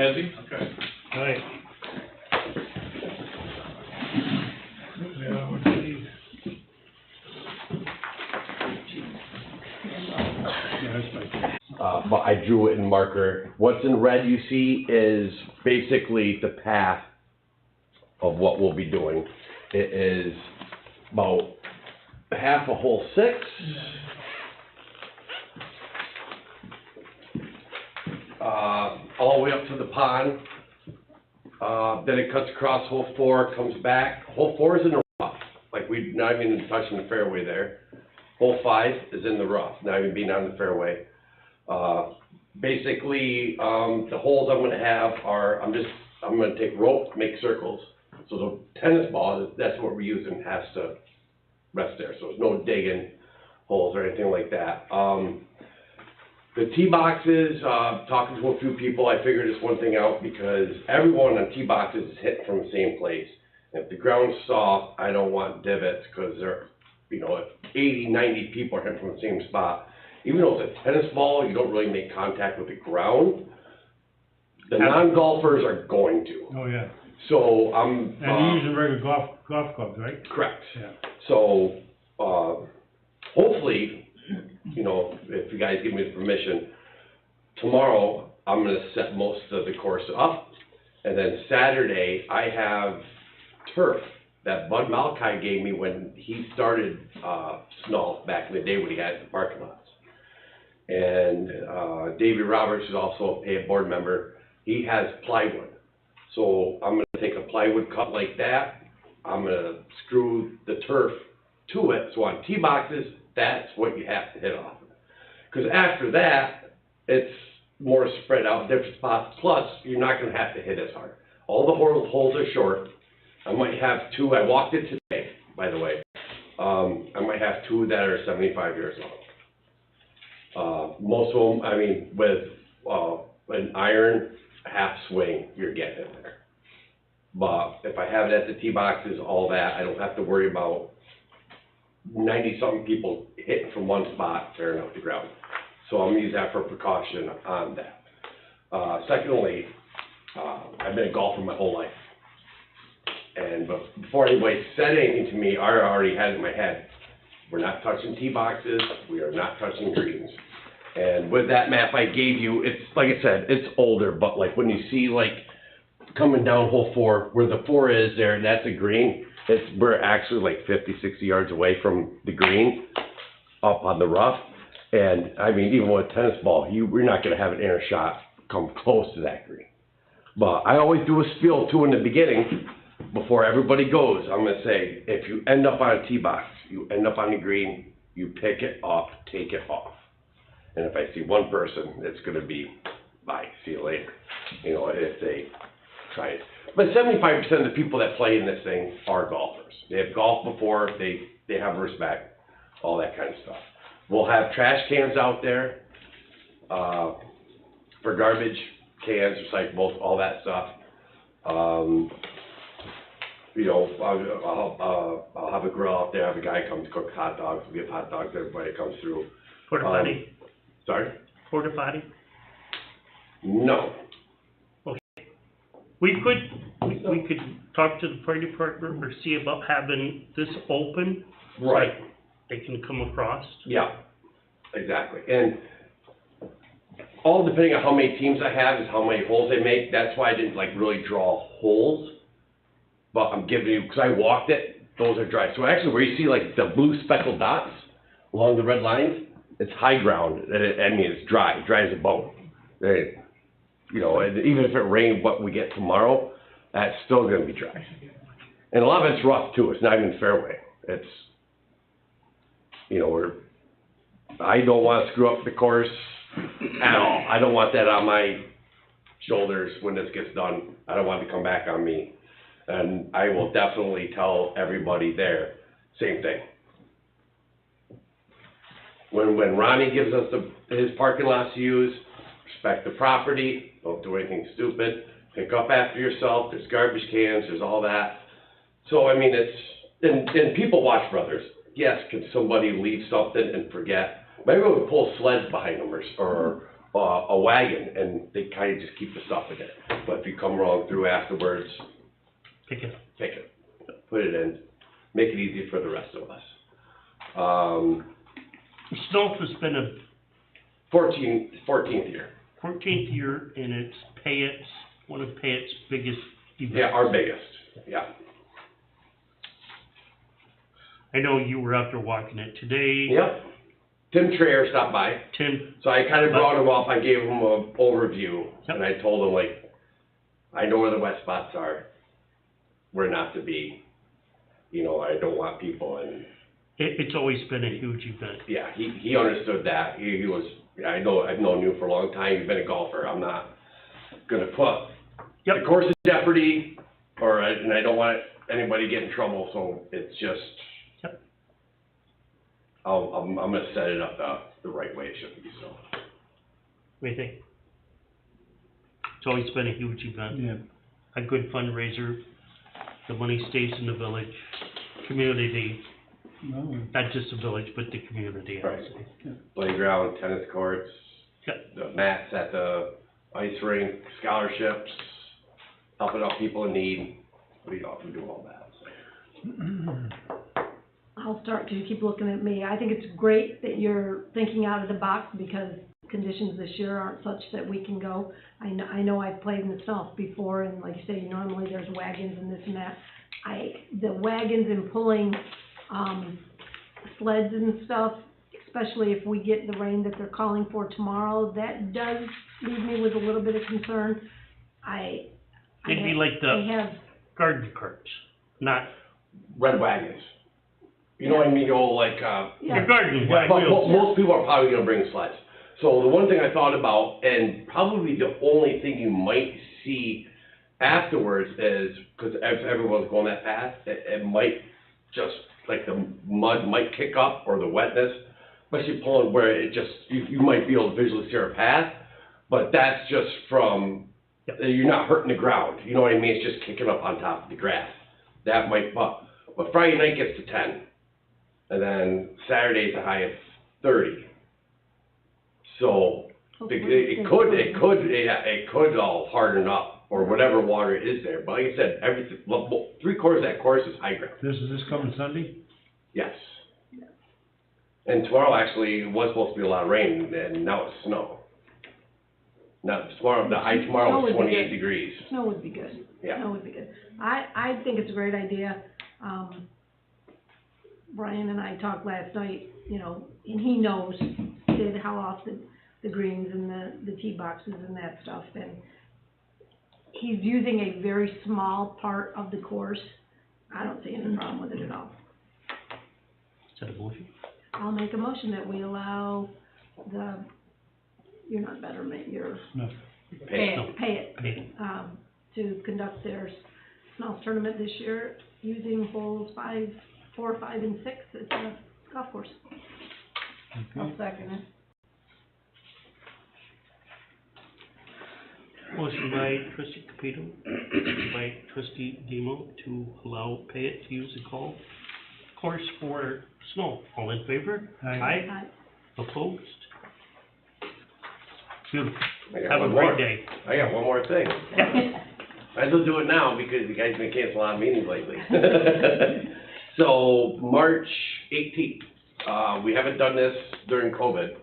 Has he? Okay. All right. Yeah, what's these? Yeah, that's right. But I drew it in marker. What's in red you see is basically the path of what we'll be doing. It is about half a hole 6. All the way up to the pond. Then it cuts across hole 4, comes back. Hole 4 is in the rough. Like we're not even touching the fairway there. Hole 5 is in the rough, not even being on the fairway. Basically, the holes I'm going to have are, I'm going to take rope, make circles. So the tennis ball, that's what we're using, has to rest there. So there's no digging holes or anything like that. The tee boxes, talking to a few people, I figured this one thing out because everyone on tee boxes is hitting from the same place. If the ground's soft, I don't want divots because they're, you know, if 80, 90 people are hitting from the same spot, even though it's a tennis ball, you don't really make contact with the ground. The non-golfers are going to. Oh, yeah. So And you're using regular golf clubs, right? Correct. Yeah. So, hopefully, you know, if you guys give me the permission, tomorrow I'm gonna set most of the course up, and then Saturday I have turf that Bud Malachi gave me when he started Snull back in the day when he had the parking lots. And Davey Roberts is also a paid board member. He has plywood. So I'm going to take a plywood cut like that. I'm going to screw the turf to it. So on tee boxes, that's what you have to hit off. Because after that, it's more spread out, different spots. Plus, you're not going to have to hit as hard. All the holes are short. I might have 2. I walked it today, by the way. I might have 2 that are 75 years long. Most of them, I mean, with an iron half swing, you're getting in there. But if I have it at the tee boxes, all that, I don't have to worry about 90-something people hitting from one spot, tearing up the ground. So I'm gonna use that for precaution on that. Secondly, I've been a golfer my whole life. And before anybody said anything to me, I already had it in my head. We're not touching tee boxes, we are not touching greens. And with that map I gave you, it's, like I said, it's older, but like when you see like coming down hole 4, where the 4 is there, that's a green. We're actually like 50, 60 yards away from the green, up on the rough. And I mean, even with a tennis ball, we're not gonna have an inner shot come close to that green. But I always do a spiel too in the beginning, before everybody goes. I'm gonna say, if you end up on a tee box, you end up on the green, you pick it up, take it off. And if I see one person, it's gonna be, bye, see you later. You know, if they try it. But 75% of the people that play in this thing are golfers. They have golfed before, they have respect, all that kind of stuff. We'll have trash cans out there, for garbage, cans, recyclables, all that stuff. You know, I'll have a grill out there, have a guy come to cook hot dogs, we'll give hot dogs to everybody that comes through. Porta potty? Sorry? Porta potty? No. Okay. We could talk to the fire department or see about having this open. Right. So they can come across. Yeah, exactly. And all depending on how many teams I have is how many holes they make. That's why I didn't like really draw holes. But I'm giving you, because I walked it, those are dry. So actually where you see like the blue speckled dots along the red lines, it's high ground. I mean, it's dry as a bone. You know, and even if it rained what we get tomorrow, that's still going to be dry. And a lot of it's rough too. It's not even fairway. It's, you know, I don't want to screw up the course at all. I don't want that on my shoulders when this gets done. I don't want it to come back on me. And I will definitely tell everybody there, same thing. When Ronnie gives us his parking lots to use, respect the property, don't do anything stupid, pick up after yourself, there's garbage cans, there's all that. So, I mean, and people watch brothers. Yes, can somebody leave something and forget? Maybe we'll pull sleds behind them or a wagon, and they kind of just keep the stuff in it. but if you come along through afterwards, Pick it up. take it, put it in, make it easy for the rest of us. Snow has been a 14th year. 14th year, and it's Payette's, one of Payette's biggest events. Yeah, our biggest, yeah. I know you were out there walking it today. Yep. Tim Traer stopped by, Tim, so I kind of brought him up, I gave him an overview, Yep. and I told him, like, I know where the wet spots are, where not to be, you know, I don't want people, and, it's always been a huge event. yeah, he understood that, he was, I've known you for a long time, you've been a golfer, I'm not gonna put Yep. the course in jeopardy, and I don't want anybody to get in trouble, so it's just, Yep. I'm gonna set it up the right way it should be, so. What do you think? It's always been a huge event. Yeah. A good fundraiser. The money stays in the village, community, No, not just the village, but the community, I would Right. say. Playground, tennis courts, Yep. the mats at the ice rink, scholarships, helping out people in need. We often do all that, so. I'll start to keep looking at me. I think it's great that you're thinking out of the box because conditions this year aren't such that we can go. I know I've played in the snow before, and like you say, normally there's wagons and this and that. The wagons and pulling, sleds and stuff, especially if we get the rain that they're calling for tomorrow, that does leave me with a little bit of concern. It'd be like I the have, garden carts, not Red wagons. You know what I mean, you know, like, yeah. your garden but wheels. most people are probably gonna bring sleds. So the one thing I thought about, and probably the only thing you might see afterwards is, because everyone's going that fast, it might just, like the mud might kick up or the wetness, especially pulling where it just, you might be able to visually see our path, but that's just from, Yep. you're not hurting the ground, you know what I mean? It's just kicking up on top of the grass. That might, but Friday night gets to 10, and then Saturday's a high of 30. So, it could all harden up, or whatever water is there, but like I said, everything, 3/4 of that course is high ground, this coming Sunday? yes. And tomorrow actually was supposed to be a lot of rain, and now it's snow. Now, tomorrow, the high tomorrow Snow is would be 28 good. degrees, Snow would be good. yeah. That would be good. I think it's a great idea. Brian and I talked last night, you know, and he knows, how often the greens and the tee boxes and that stuff, and he's using a very small part of the course. I don't see any problem with it at all. Is that a motion? I'll make a motion that we allow you're not betterment, you're No. Pay No. Pay Pay it, to conduct their snow tournament this year using holes 4, 5, and 6 at the golf course. I'll second it. Motion by trustee Capito, by trustee Demo to allow Payette to use the course for snow. All in favor? Aye. Opposed? Beautiful. I got Have a one great more. day. I got one more thing. Might as well do it now, because you guys have been canceling a lot of meetings lately. So, March 18th, we haven't done this during COVID.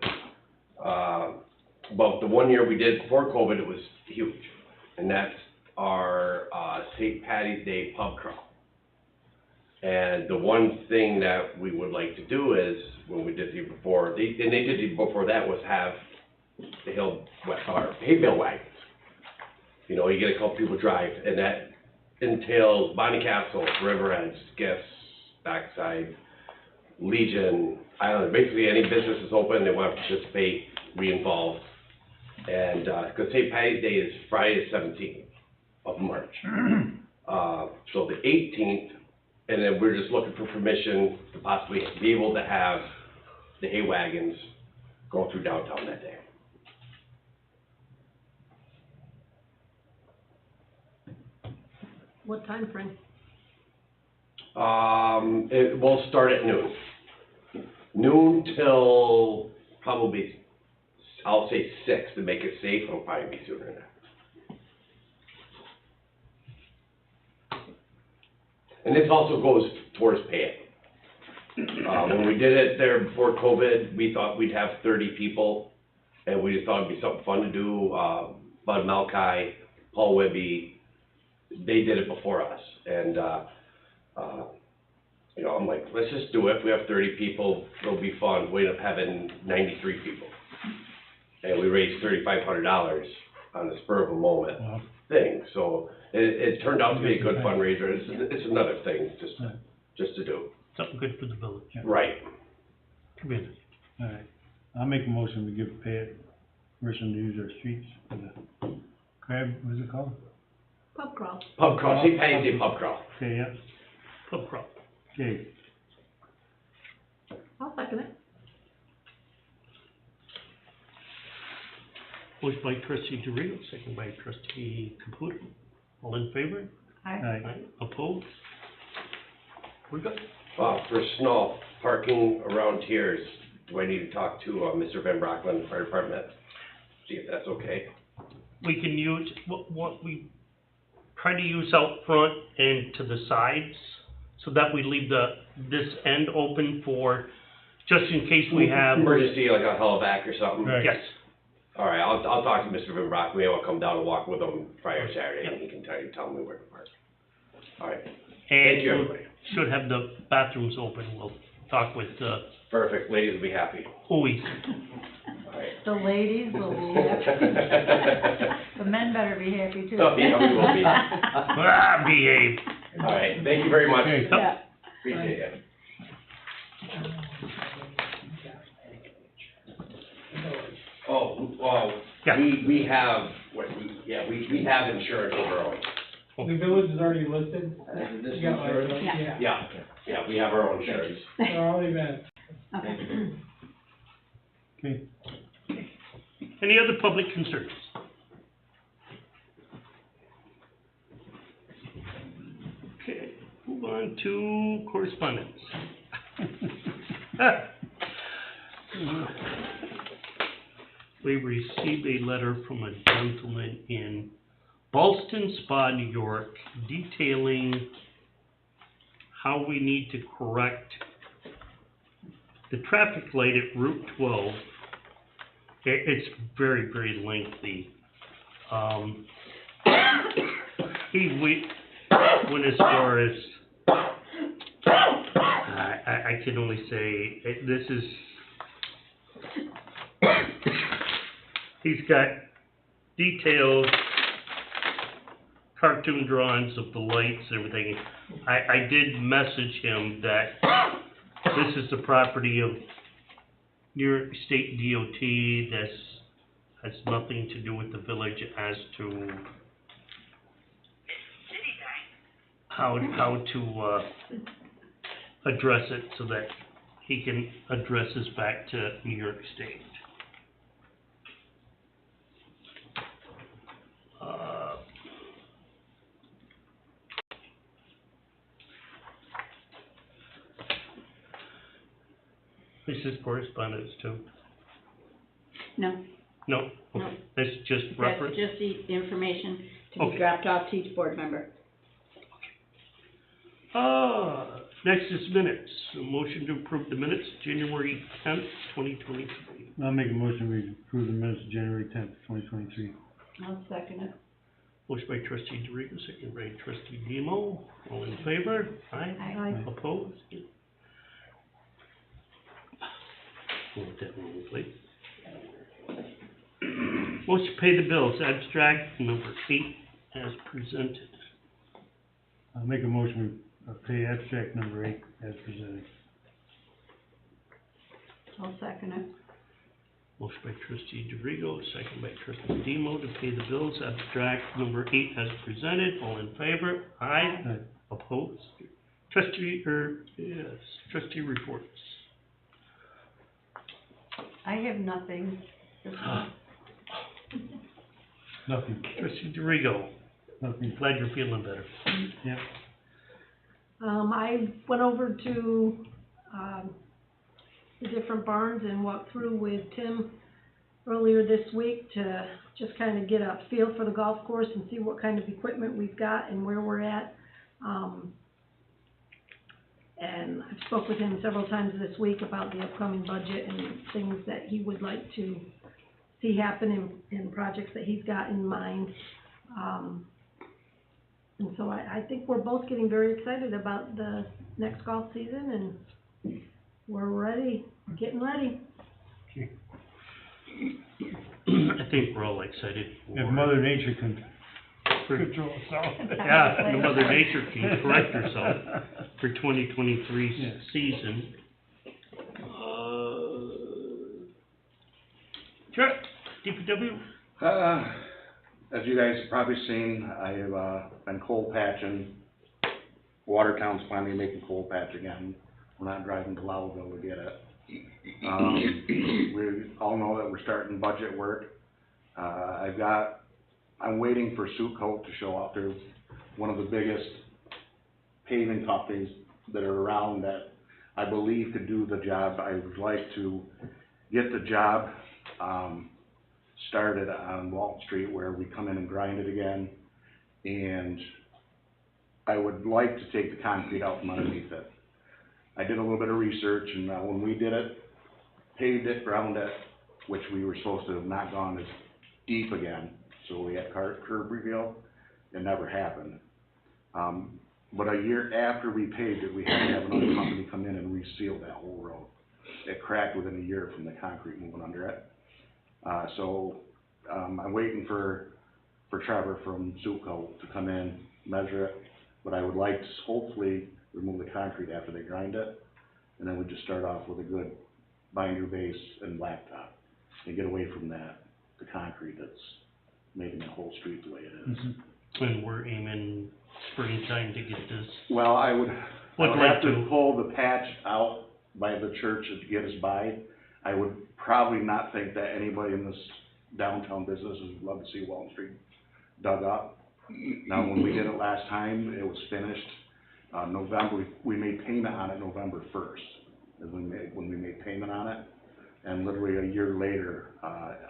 But the one year we did before COVID, it was huge. And that's our, St. Patty's Day pub crawl. And the one thing that we would like to do is, when we did it before, they did it before that, was have the hay bale wagons. You know, you get a couple people drive, and that entails Bonnie Castle, Riverhead, Skiffs, Backside, Legion, Island, basically any business is open, they want to participate, be involved. And, because St. Patty's Day is Friday the 17th of March. So the 18th, and then we're just looking for permission to possibly be able to have the hay wagons going through downtown that day. What time frame? It will start at noon. Noon till probably, I'll say 6 to make it safe, it'll probably be sooner than that. And this also goes towards pay it. When we did it there before COVID, we thought we'd have 30 people, and we just thought it'd be something fun to do. Bud Malkai, Paul Webby, they did it before us, and, you know, I'm like, let's just do it. If we have 30 people, it'll be fun. We end up having 93 people. And we raised $3,500 on the spur of a moment Wow. thing, so it turned out to be a good fundraiser. It's another thing just to do. Something good for the village, Right. community. All right, I'll make a motion, we give Pat permission to use our streets for the crab, what's it called? Pub crawl. Pub crawl, St. Patty's Day pub crawl. Okay, yeah, Pub crawl. okay, I'll second it. Motion by trustee DeRito, second by trustee Caputo. All in favor? aye. Aye. Opposed? We're good. For snow parking around here, do I need to talk to, Mr. Van Brockman, Fire Department? See if that's okay. We can use, what we try to use out front and to the sides, so that we leave this end open for, just in case we have. Emergency, like a helivac or something? Right. Yes, All right, I'll talk to Mr. Van Brockman, maybe I'll come down and walk with him Friday or Saturday, and he can tell me where to park. All right, thank you, and we everybody. should have the bathrooms open, we'll talk with, Perfect, ladies will be happy. Louise. All right. The ladies will be happy. The men better be happy too. Oh, yeah, we will be. Behave. All right, thank you very much. Okay. Yeah. Appreciate it. Yeah. We have, we have insurance over our own. The village is already listed? This You got insurance? yeah. Yeah, we have our own insurance. They're already been. Okay. Okay, Any other public concerns? Okay, move on to correspondence. We received a letter from a gentleman in Ballston Spa, New York, detailing how we need to correct the traffic light at Route 12. It's very, very lengthy. He went as far as, I can only say, this is, he's got detailed cartoon drawings of the lights and everything. I did message him that this is the property of New York State DOT. This has nothing to do with the village as to how to address it so that he can address this back to New York State. This is correspondence too? No, No? Okay. No. This is just that's reference? just the information to be Okay. dropped off to each board member. Next is minutes. A motion to approve the minutes, January 10th, 2023. I'll make a motion, we approve the minutes of January 10th, 2023. I'll second it. Motion by trustee DeRico, second by trustee Demo. All in favor? Aye. Aye. Opposed? Want that one, please. Motion to pay the bills, abstract number 8 as presented. I'll make a motion, we pay abstract number 8 as presented. I'll second it. Motion by trustee DeRico, second by trustee Demo to pay the bills, abstract number 8 as presented. All in favor? Aye. Aye. Opposed? Trustee reports. I have nothing. Nothing, Trustee DeRico, nothing, glad you're feeling better. yeah. I went over to, the different barns and walked through with Tim earlier this week to just kind of get a feel for the golf course and see what kind of equipment we've got and where we're at. And I've spoke with him several times this week about the upcoming budget and things that he would like to see happen in projects that he's got in mind. And so I think we're both getting very excited about the next golf season, and we're ready, getting ready. I think we're all excited for. If Mother Nature can for- control itself. Yeah, and Mother Nature can correct herself for 2023 Yeah. season. Chuck, DPW? As you guys have probably seen, I've, been coal patching. Watertown's finally making coal patch again. We're not driving to Lowville to get it. We all know that we're starting budget work. I'm waiting for Suitcoat to show up. They're one of the biggest paving companies that are around that I believe could do the job. I would like to get the job, started on Walton Street where we come in and grind it again. And I would like to take the concrete out from underneath it. I did a little bit of research, and when we did it, paved it, ground it, which we were supposed to have not gone as deep again, so we had curb reveal, it never happened. But a year after we paved it, we had to have another company come in and reseal that whole road. It cracked within a year from the concrete moving under it. I'm waiting for Trevor from Suitcoat to come in, measure it, but I would like to hopefully remove the concrete after they grind it, and then we just start off with a good binder base and blacktop, and get away from the concrete that's making the whole street the way it is. When we're aiming springtime to get this. Well, I would Would have like to to. pull the patch out by the church to get us by. I would probably not think that anybody in this downtown business would love to see Walton Street dug up. Now, when we did it last time, it was finished, November, we made payment on it November 1st, is when we made payment on it. And literally a year later,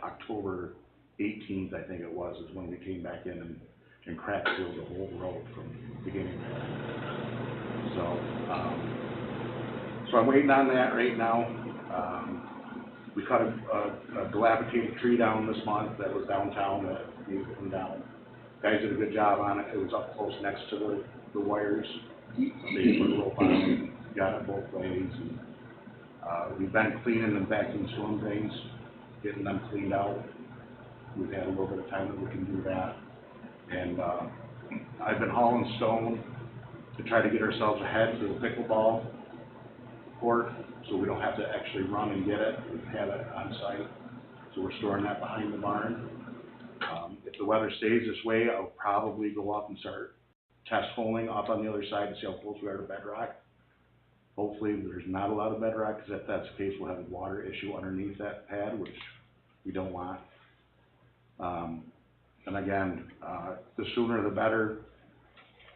October 18th, I think it was, is when we came back in and crack sealed the whole road from beginning to end. So I'm waiting on that right now. We cut a dilapidated tree down this month that was downtown that needed to come down. Guys did a good job on it. It was up close next to the wires. They put a rope on it, got it both ways. And, we've been cleaning and vacuum sealing things, getting them cleaned out. We've had a little bit of time that we can do that. And I've been hauling stone to try to get ourselves ahead to the pickleball court, so we don't have to actually run and get it. We have it on site, so we're storing that behind the barn. If the weather stays this way, I'll probably go up and start test holing up on the other side to see how close we are to bedrock. Hopefully there's not a lot of bedrock, because if that's the case, we'll have a water issue underneath that pad, which we don't want. And again, the sooner the better.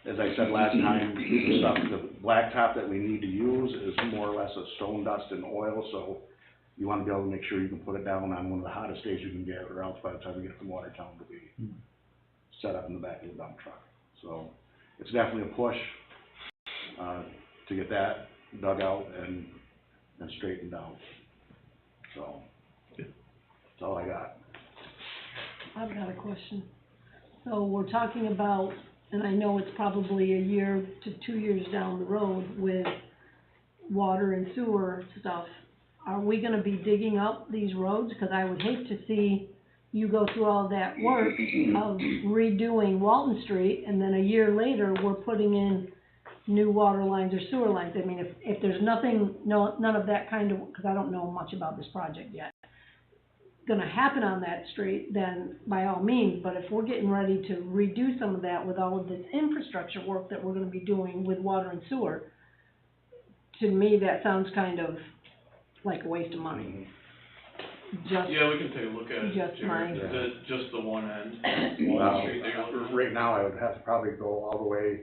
As I said last time, the blacktop that we need to use is more or less a stone dust and oil, so you want to be able to make sure you can put it down on one of the hottest days you can get, or else by the time we get from Watertown, it'll be set up in the back of the dump truck. So it's definitely a push to get that dug out and straightened out. So that's all I got. I've got a question. So we're talking about, and I know it's probably a year to 2 years down the road with water and sewer stuff. Are we gonna be digging up these roads? Because I would hate to see you go through all that work of redoing Walton Street, and then a year later, we're putting in new water lines or sewer lines. I mean, if there's none of that kind of, because I don't know much about this project yet, gonna happen on that street, then by all means, but if we're getting ready to redo some of that with all of this infrastructure work that we're gonna be doing with water and sewer, to me, that sounds kind of like a waste of money. Just, Yeah, we can take a look at it, just Jerry. mine. Just the one end, Well, Walton Street that you're looking at. right now, I would have to probably go all the way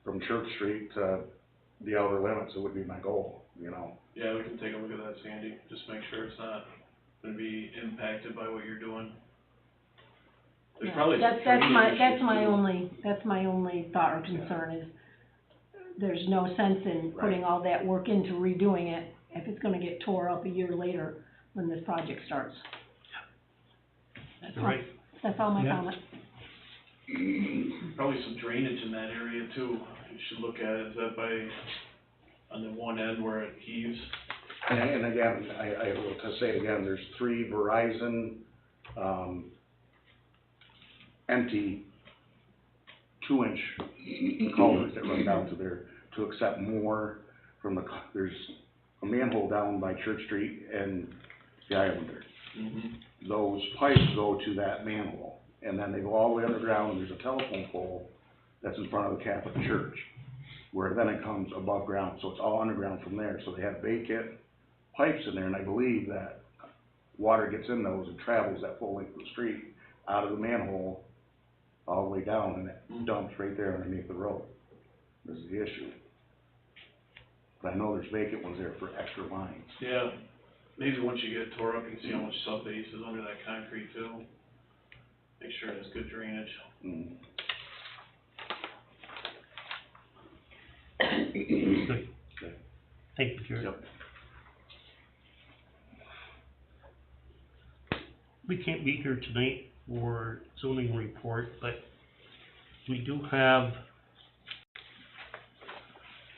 from Church Street to the outer limits. It would be my goal, you know. Yeah, we can take a look at that, Sandy, just make sure it's not gonna be impacted by what you're doing. There's Yeah, probably some that's my drainage issues, too. only thought or concern is, there's no sense in putting all that work into redoing it if it's gonna get tore up a year later when this project starts. That's all. Right. That's all my Yeah. comment. Probably some drainage in that area too, you should look at it, is that by, on the one end where it heaves? And again, I will to say it again, there's 3 Verizon, empty 2-inch culverts that run down to there to accept more from the, there's a manhole down by Church Street and the Islander. Mm-hmm. Those pipes go to that manhole, and then they go all the way underground, and there's a telephone pole that's in front of the Catholic Church, where then it comes above ground, so it's all underground from there, so they have vacant pipes in there, and I believe that water gets in those and travels that full length of the street, out of the manhole, all the way down, and it dumps right there underneath the road. This is the issue. But I know there's vacant ones there for extra lines. Yeah, maybe once you get it tore up, you can see how much subbase is under that concrete too. Make sure it has good drainage. Mm. Good. Okay. Thank you, Jerry. Yep. We can't be here tonight for zoning report, but we do have,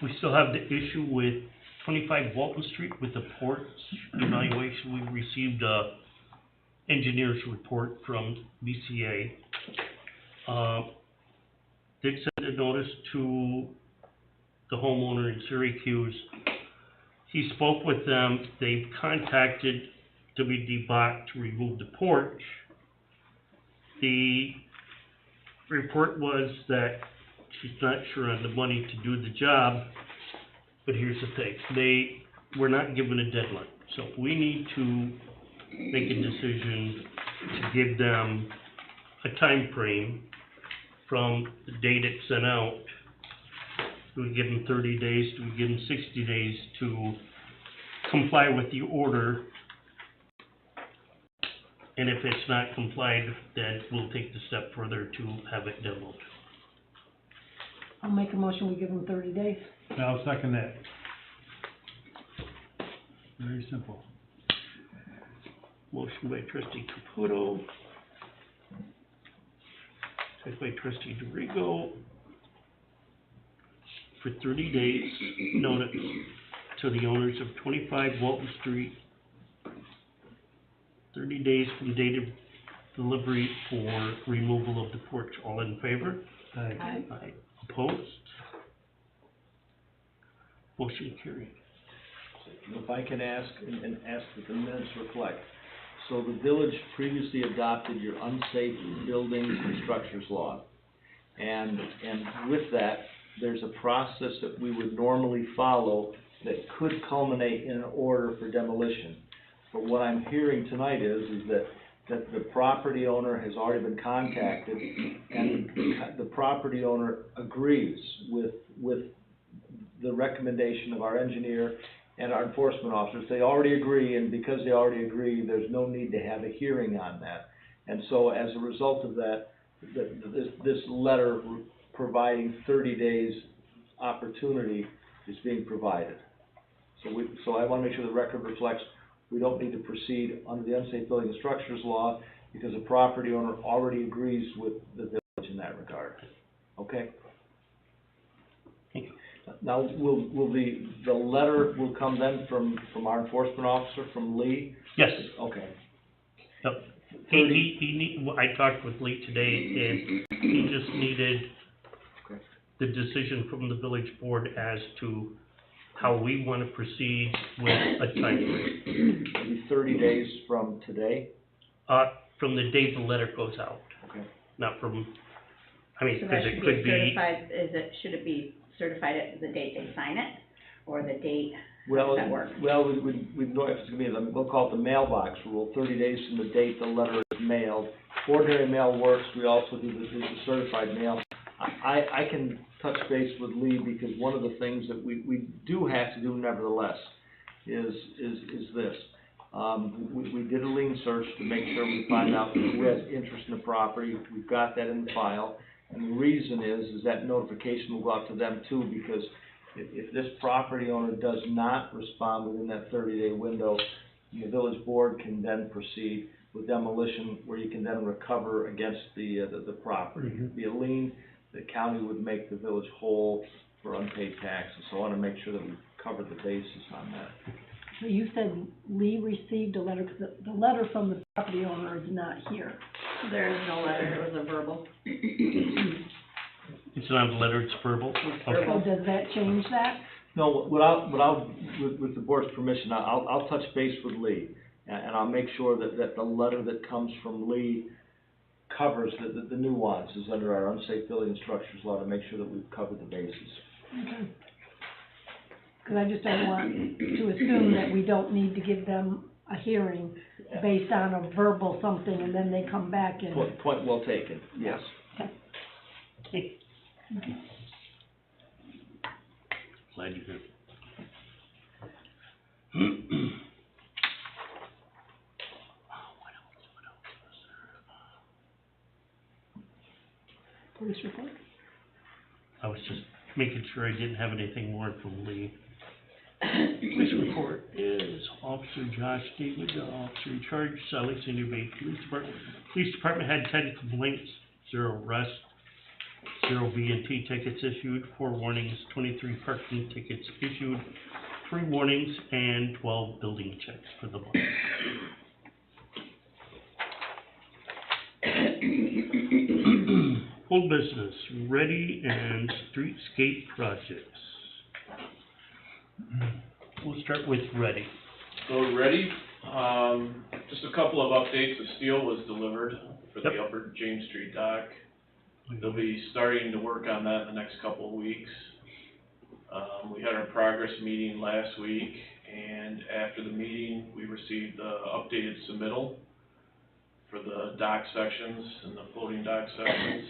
we still have the issue with 25 Walton Street with the porch evaluation. We received a engineer's report from BCA. Dick sent a notice to the homeowner in Syracuse. He spoke with them. They've contacted WD Bach to remove the porch. The report was that she's not sure on the money to do the job, but here's the thing, they were not given a deadline. So we need to make a decision to give them a time frame from the date it's sent out. Do we give them 30 days? Do we give them 60 days to comply with the order? And if it's not complied, then we'll take the step further to have it demoed. I'll make a motion, we give them 30 days. I'll second that. Very simple. Motion by trustee Caputo. Second by trustee DeRigo. For 30 days, notice to the owners of 25 Walton Street. 30 days from date of delivery for removal of the porch. All in favor? Aye. Aye. Opposed? Motion carried. If I can ask, and ask that the minutes reflect. So the village previously adopted your unsafe buildings and structures law. And with that, there's a process that we would normally follow that could culminate in an order for demolition. But what I'm hearing tonight is that the property owner has already been contacted, and the property owner agrees with the recommendation of our engineer and our enforcement officers. They already agree, and because they already agree, there's no need to have a hearing on that. And so as a result of that, this letter providing 30 days opportunity is being provided. So I want to make sure the record reflects we don't need to proceed under the unsafe building and structures law because the property owner already agrees with the village in that regard. Okay? Now, will the letter will come then from our enforcement officer, from Lee? Yes. Okay. Yep. I talked with Lee today, and he just needed the decision from the village board as to how we want to proceed with a time frame. It'll be 30 days from today? From the date the letter goes out. Okay. Not from, I mean, So because that it should could be be, certified, should it be certified at the date they sign it, or the date, how Well, does that work? well, we know if it's gonna be, we'll call it the mailbox rule, 30 days from the date the letter is mailed. Ordinary mail works, we also do the certified mail. I can touch base with Lee because one of the things that we do have to do nevertheless is this. We did a lien search to make sure we find out who has interest in the property. We've got that in the file. And the reason is that notification will go out to them too, because If this property owner does not respond within that 30-day window, the village board can then proceed with demolition, where you can then recover against the property. It'd be a lien, the county would make the village whole for unpaid taxes, so I wanna make sure that we cover the basis on that. So you said Lee received a letter, 'cause the letter from the property owner is not here. There is no letter, it was a verbal. It's not a letter, it's verbal? Okay. So does that change that? No, with the board's permission, I'll touch base with Lee, and I'll make sure that the letter that comes from Lee covers the nuances under our unsafe building and structures law, to make sure that we've covered the bases. Okay. Because I just don't want to assume that we don't need to give them a hearing based on a verbal something, and then they come back and... Point well taken, yes. Okay. Glad you're here. Police report? I was just making sure I didn't have anything more from Lee. Police report is Officer Josh David, the officer in charge, Alexandria Bay Police Department. Police Department had 10 complaints, 0 arrests, 0 V&T tickets issued, 4 warnings, 23 parking tickets issued, 3 warnings, and 12 building checks for the month. Old business, Ready and streetscape projects. We'll start with Ready. So Ready, just a couple of updates. The steel was delivered for the Upper James Street dock. They'll be starting to work on that in the next couple of weeks. We had our progress meeting last week, and after the meeting, we received the updated submittal for the dock sections and the floating dock sections.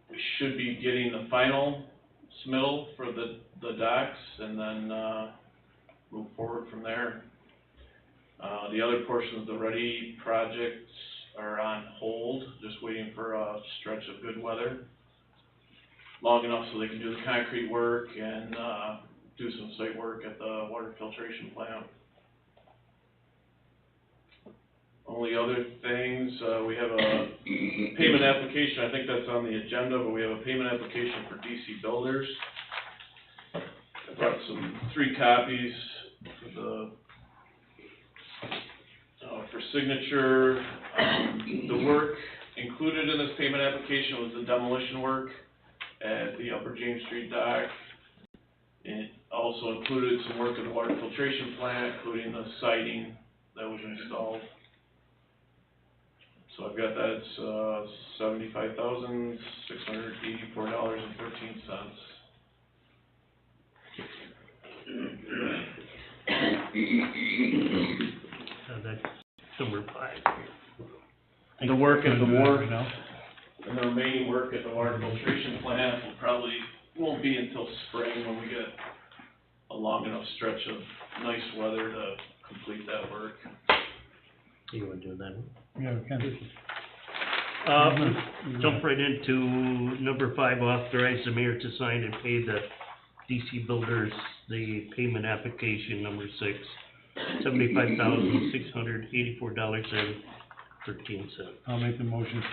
We should be getting the final submittal for the docks, and then move forward from there. The other portions of the Ready projects are on hold, just waiting for a stretch of good weather, long enough so they can do the concrete work and do some site work at the water filtration plant. Only other things, we have a payment application, I think that's on the agenda, but we have a payment application for DC Builders. I brought 3 copies for signature. The work included in this payment application was the demolition work at the Upper James Street dock. It also included some work at the water filtration plant, including the siding that was installed. So I've got that, it's $75,684.13. That's number 5. The work at the water, You know? and the remaining work at the water filtration plant won't be until spring, when we get a long enough stretch of nice weather to complete that work. You wanna do that? Yeah, we can. Jump right into number 5, authorize the mayor to sign and pay the DC Builders the payment application number 6, $75,684.13. I'll make the motion.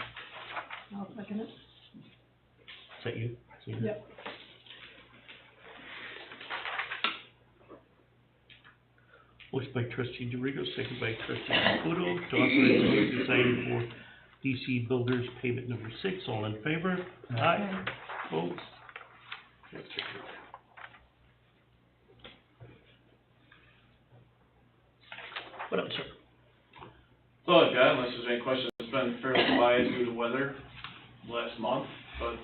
I'll second it. Is that you? Yep. Motion by trustee DeRigo, second by trustee Caputo, to authorize the mayor to sign for DC Builders payment number 6. All in favor? Aye. Opposed? That's it. What else, sir? That's all I've got, unless there's any questions. It's been fairly quiet due to weather last month, but,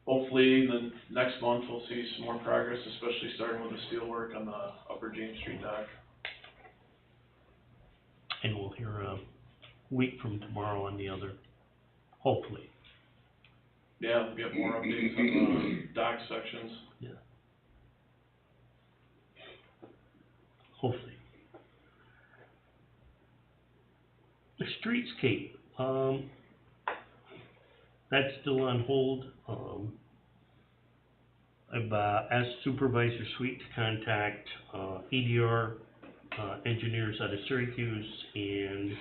hopefully in the next month we'll see some more progress, especially starting with the steel work on the Upper James Street dock. And we'll hear a week from tomorrow on the other, hopefully. Yeah, we'll get more updates on the dock sections. Yeah. Hopefully. The streetscape, that's still on hold. I've asked Supervisor Sweet to contact EDR engineers out of Syracuse and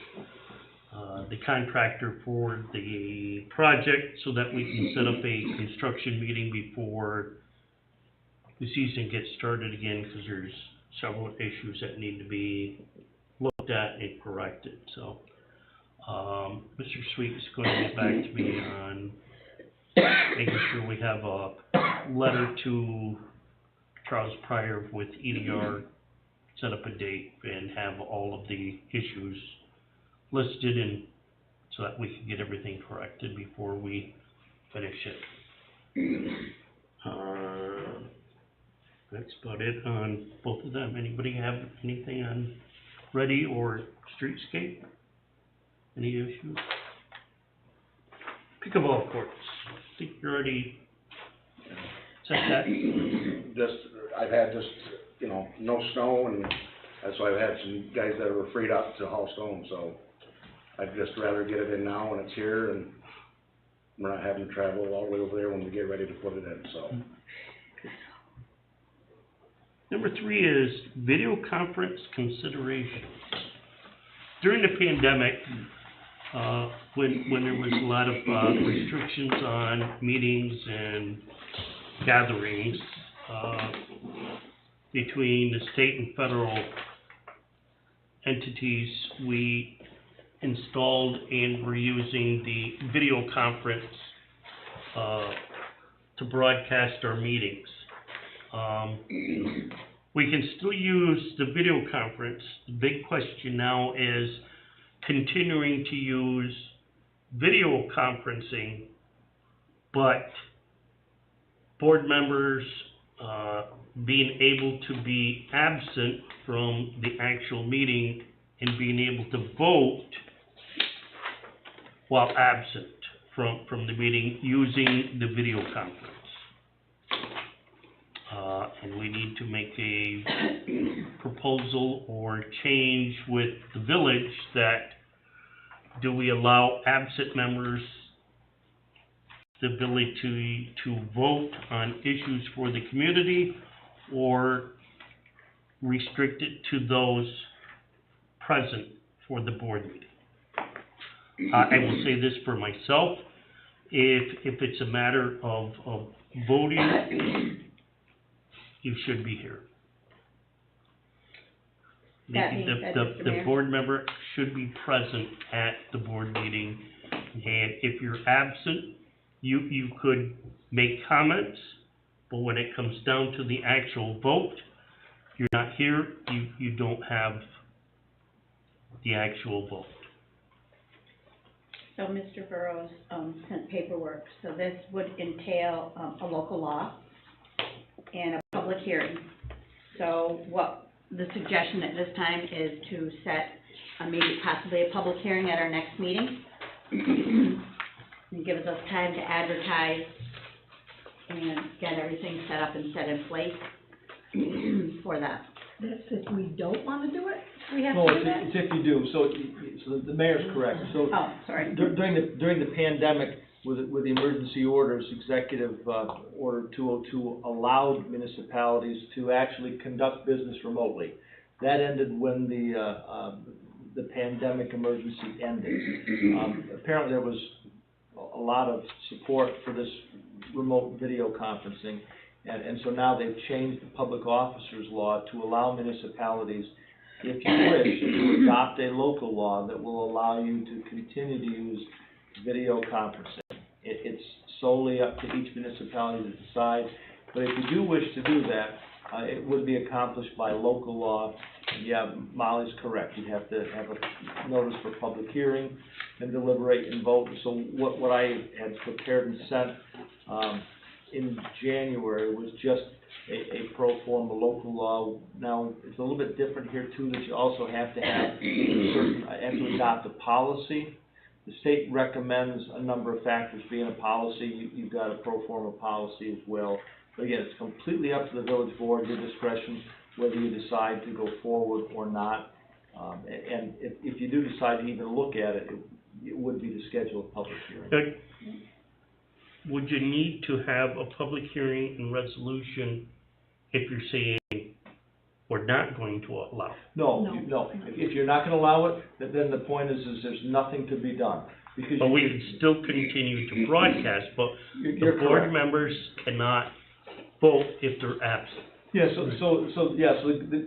the contractor for the project so that we can set up a construction meeting before the season gets started again, because there's several issues that need to be looked at and corrected. So Mr. Sweet is going to get back to me on making sure we have a letter to Charles Pryor with EDR, set up a date, and have all of the issues listed in, so that we can get everything corrected before we finish it. That's about it on both of them. Anybody have anything on Ready or Streetscape? Any issues? Pickleball courts. I think you're already set that. I've had no snow, and that's why I've had some guys that were freed up to haul stone, so I'd just rather get it in now when it's here, and we're not having to travel all the way over there when we get ready to put it in, so. Number 3 is video conference considerations. During the pandemic, when there was a lot of restrictions on meetings and gatherings between the state and federal entities, we installed and were using the video conference to broadcast our meetings. We can still use the video conference. The big question now is continuing to use video conferencing, but board members being able to be absent from the actual meeting and being able to vote while absent from the meeting using the video conference. And we need to make a proposal or change with the village that, do we allow absent members the ability to vote on issues for the community, or restrict it to those present for the board meeting? I will say this for myself, if it's a matter of voting, you should be here. That being said, Mr. The Mayor. board member should be present at the board meeting, and if you're absent, you could make comments, but when it comes down to the actual vote, you're not here, you don't have the actual vote. So Mr. Burrows sent paperwork, so this would entail a local law and a public hearing. So what the suggestion at this time is to set maybe possibly a public hearing at our next meeting. It gives us time to advertise and get everything set up and set in place for that. That's if we don't wanna do it? We have No, to do that? it's if you do, so the mayor's correct, so. Oh, sorry. During the pandemic, with the emergency orders, Executive Order 202 allowed municipalities to actually conduct business remotely. That ended when the pandemic emergency ended. Apparently there was a lot of support for this remote video conferencing, and so now they've changed the public officers law to allow municipalities, if you wish, to adopt a local law that will allow you to continue to use video conferencing. It's solely up to each municipality to decide, but if you do wish to do that, it would be accomplished by local law. Yeah, Molly's correct, you'd have to have a notice for public hearing and deliberate and vote. So what I had prepared and sent in January was just a pro forma local law. Now, it's a little bit different here too, that you also have to have to adopt a policy. The state recommends a number of factors being a policy. You've got a pro forma policy as well. But again, it's completely up to the village board, your discretion, whether you decide to go forward or not. And if you do decide to even look at it, it would be to schedule a public hearing. would you need to have a public hearing and resolution if you're saying we're not going to allow? No, No. no. If you're not gonna allow it, then the point is there's nothing to be done. Because But we can still continue to broadcast, but you're the board correct. members cannot vote if they're absent. Yeah,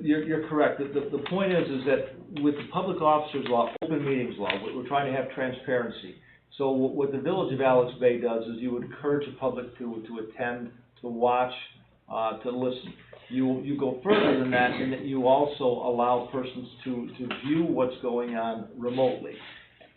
you're correct. The point is that with the public officers law, open meetings law, we're trying to have transparency. So what the Village of Alex Bay does is you would encourage the public to attend, to watch, to listen. You go further than that in that you also allow persons to view what's going on remotely.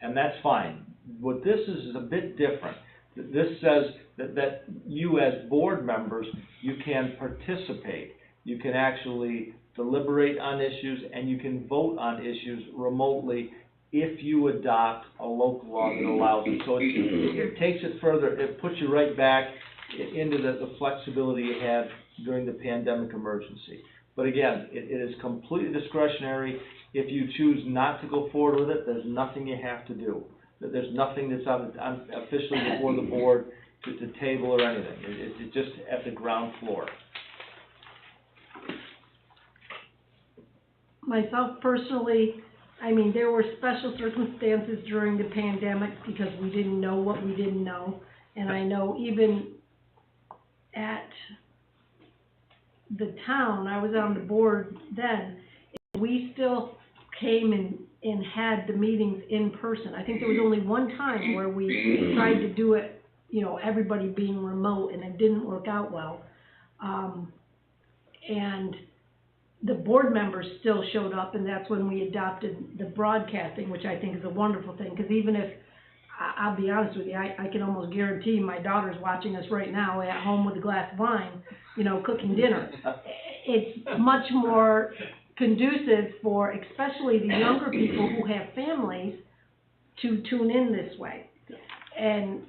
And that's fine. What this is a bit different. This says that you as board members, you can participate. You can actually deliberate on issues and you can vote on issues remotely if you adopt a local law that allows it. So it takes it further, it puts you right back into the flexibility you had during the pandemic emergency. But again, it is completely discretionary. If you choose not to go forward with it, there's nothing you have to do. There's nothing that's officially before the board to table or anything. It's just at the ground floor. Myself personally, I mean, there were special circumstances during the pandemic because we didn't know what we didn't know. And I know even at the town, I was on the board then, we still came and had the meetings in person. I think there was only one time where we tried to do it, you know, everybody being remote, and it didn't work out well. And the board members still showed up, and that's when we adopted the broadcasting, which I think is a wonderful thing, because even if, I'll be honest with you, I can almost guarantee my daughter's watching us right now at home with a glass of wine, you know, cooking dinner. It's much more conducive for especially the younger people who have families to tune in this way. And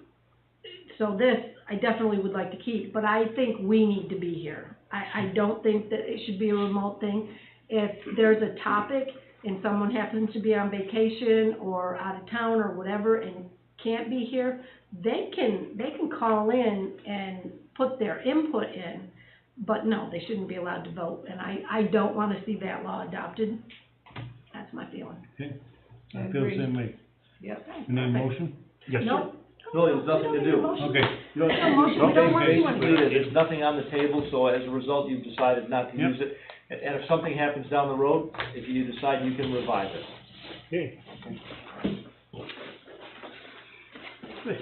so this, I definitely would like to keep, but I think we need to be here. I don't think that it should be a remote thing. If there's a topic and someone happens to be on vacation or out of town or whatever and can't be here, they can call in and put their input in, but no, they shouldn't be allowed to vote, and I don't want to see that law adopted. That's my feeling. Okay, I feel the same way. Yep. You need a motion? Yes, sir. No. No, there's nothing to do. Okay, You don't, We don't want to do anything. basically, there's nothing on the table, so as a result, you've decided not to Yep. use it. And if something happens down the road, if you decide, you can revive it. okay. Good.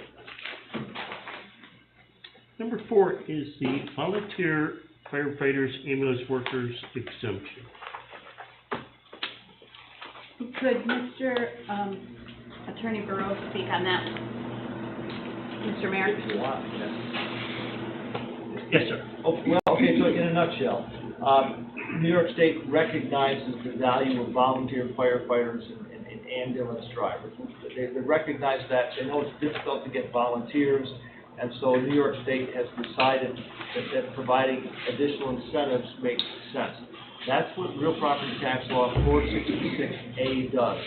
Number 4 is the volunteer firefighters, ambulance workers exemption. Could Mr. Attorney Burrows speak on that? Mr. Mayor? If you want, Yes, sir. Oh, well, okay, so in a nutshell, New York State recognizes the value of volunteer firefighters and ambulance drivers. They recognize that. They know it's difficult to get volunteers, and so New York State has decided that providing additional incentives makes sense. That's what real property tax law 466A does.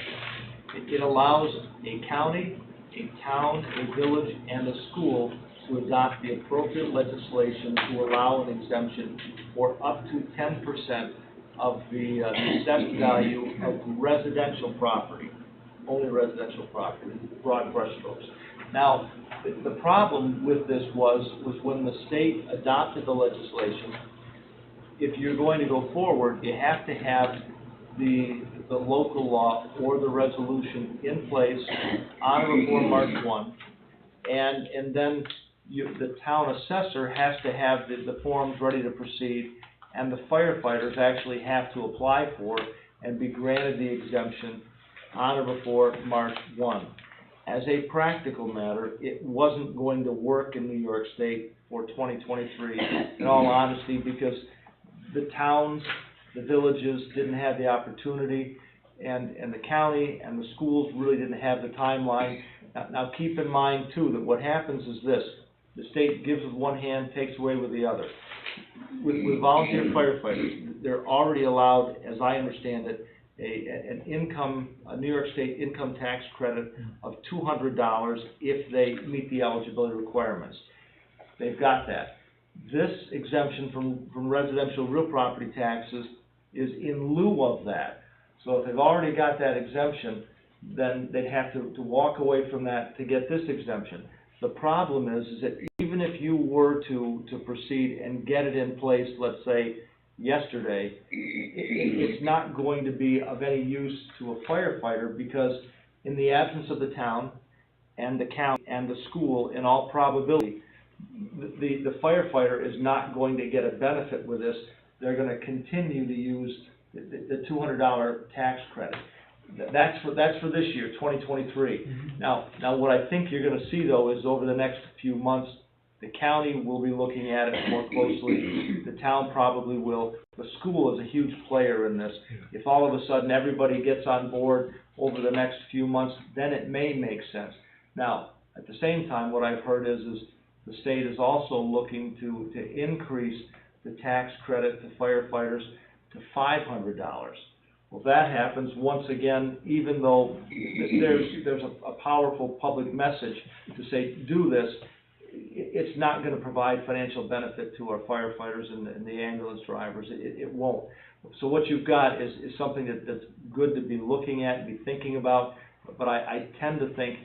It allows a county, a town, a village, and a school to adopt the appropriate legislation to allow an exemption for up to 10% of the assessed value of residential property, only residential property, broad brushstrokes. Now, the problem with this was when the state adopted the legislation, if you're going to go forward, you have to have the local law or the resolution in place on or before March 1, and then the town assessor has to have the forms ready to proceed, and the firefighters actually have to apply for and be granted the exemption on or before March 1. As a practical matter, it wasn't going to work in New York State for 2023, in all honesty, because the towns, the villages didn't have the opportunity, and the county and the schools really didn't have the timeline. Now keep in mind too that what happens is this: the state gives with one hand, takes away with the other. With volunteer firefighters, they're already allowed, as I understand it, a New York State income tax credit of $200 if they meet the eligibility requirements. they've got that. This exemption from residential real property taxes is in lieu of that. So if they've already got that exemption, then they'd have to walk away from that to get this exemption. The problem is that even if you were to proceed and get it in place, let's say, yesterday, it's not going to be of any use to a firefighter, because in the absence of the town and the county and the school, in all probability, the firefighter is not going to get a benefit with this. They're gonna continue to use the $200 tax credit. That's for this year, 2023. Now what I think you're gonna see, though, is over the next few months, the county will be looking at it more closely. The town probably will. The school is a huge player in this. If all of a sudden everybody gets on board over the next few months, then it may make sense. Now, at the same time, what I've heard is the state is also looking to increase the tax credit to firefighters to $500. Well, if that happens, once again, even though there's a powerful public message to say, do this, it's not gonna provide financial benefit to our firefighters and the ambulance drivers. It won't. So what you've got is something that's good to be looking at and be thinking about, but I tend to think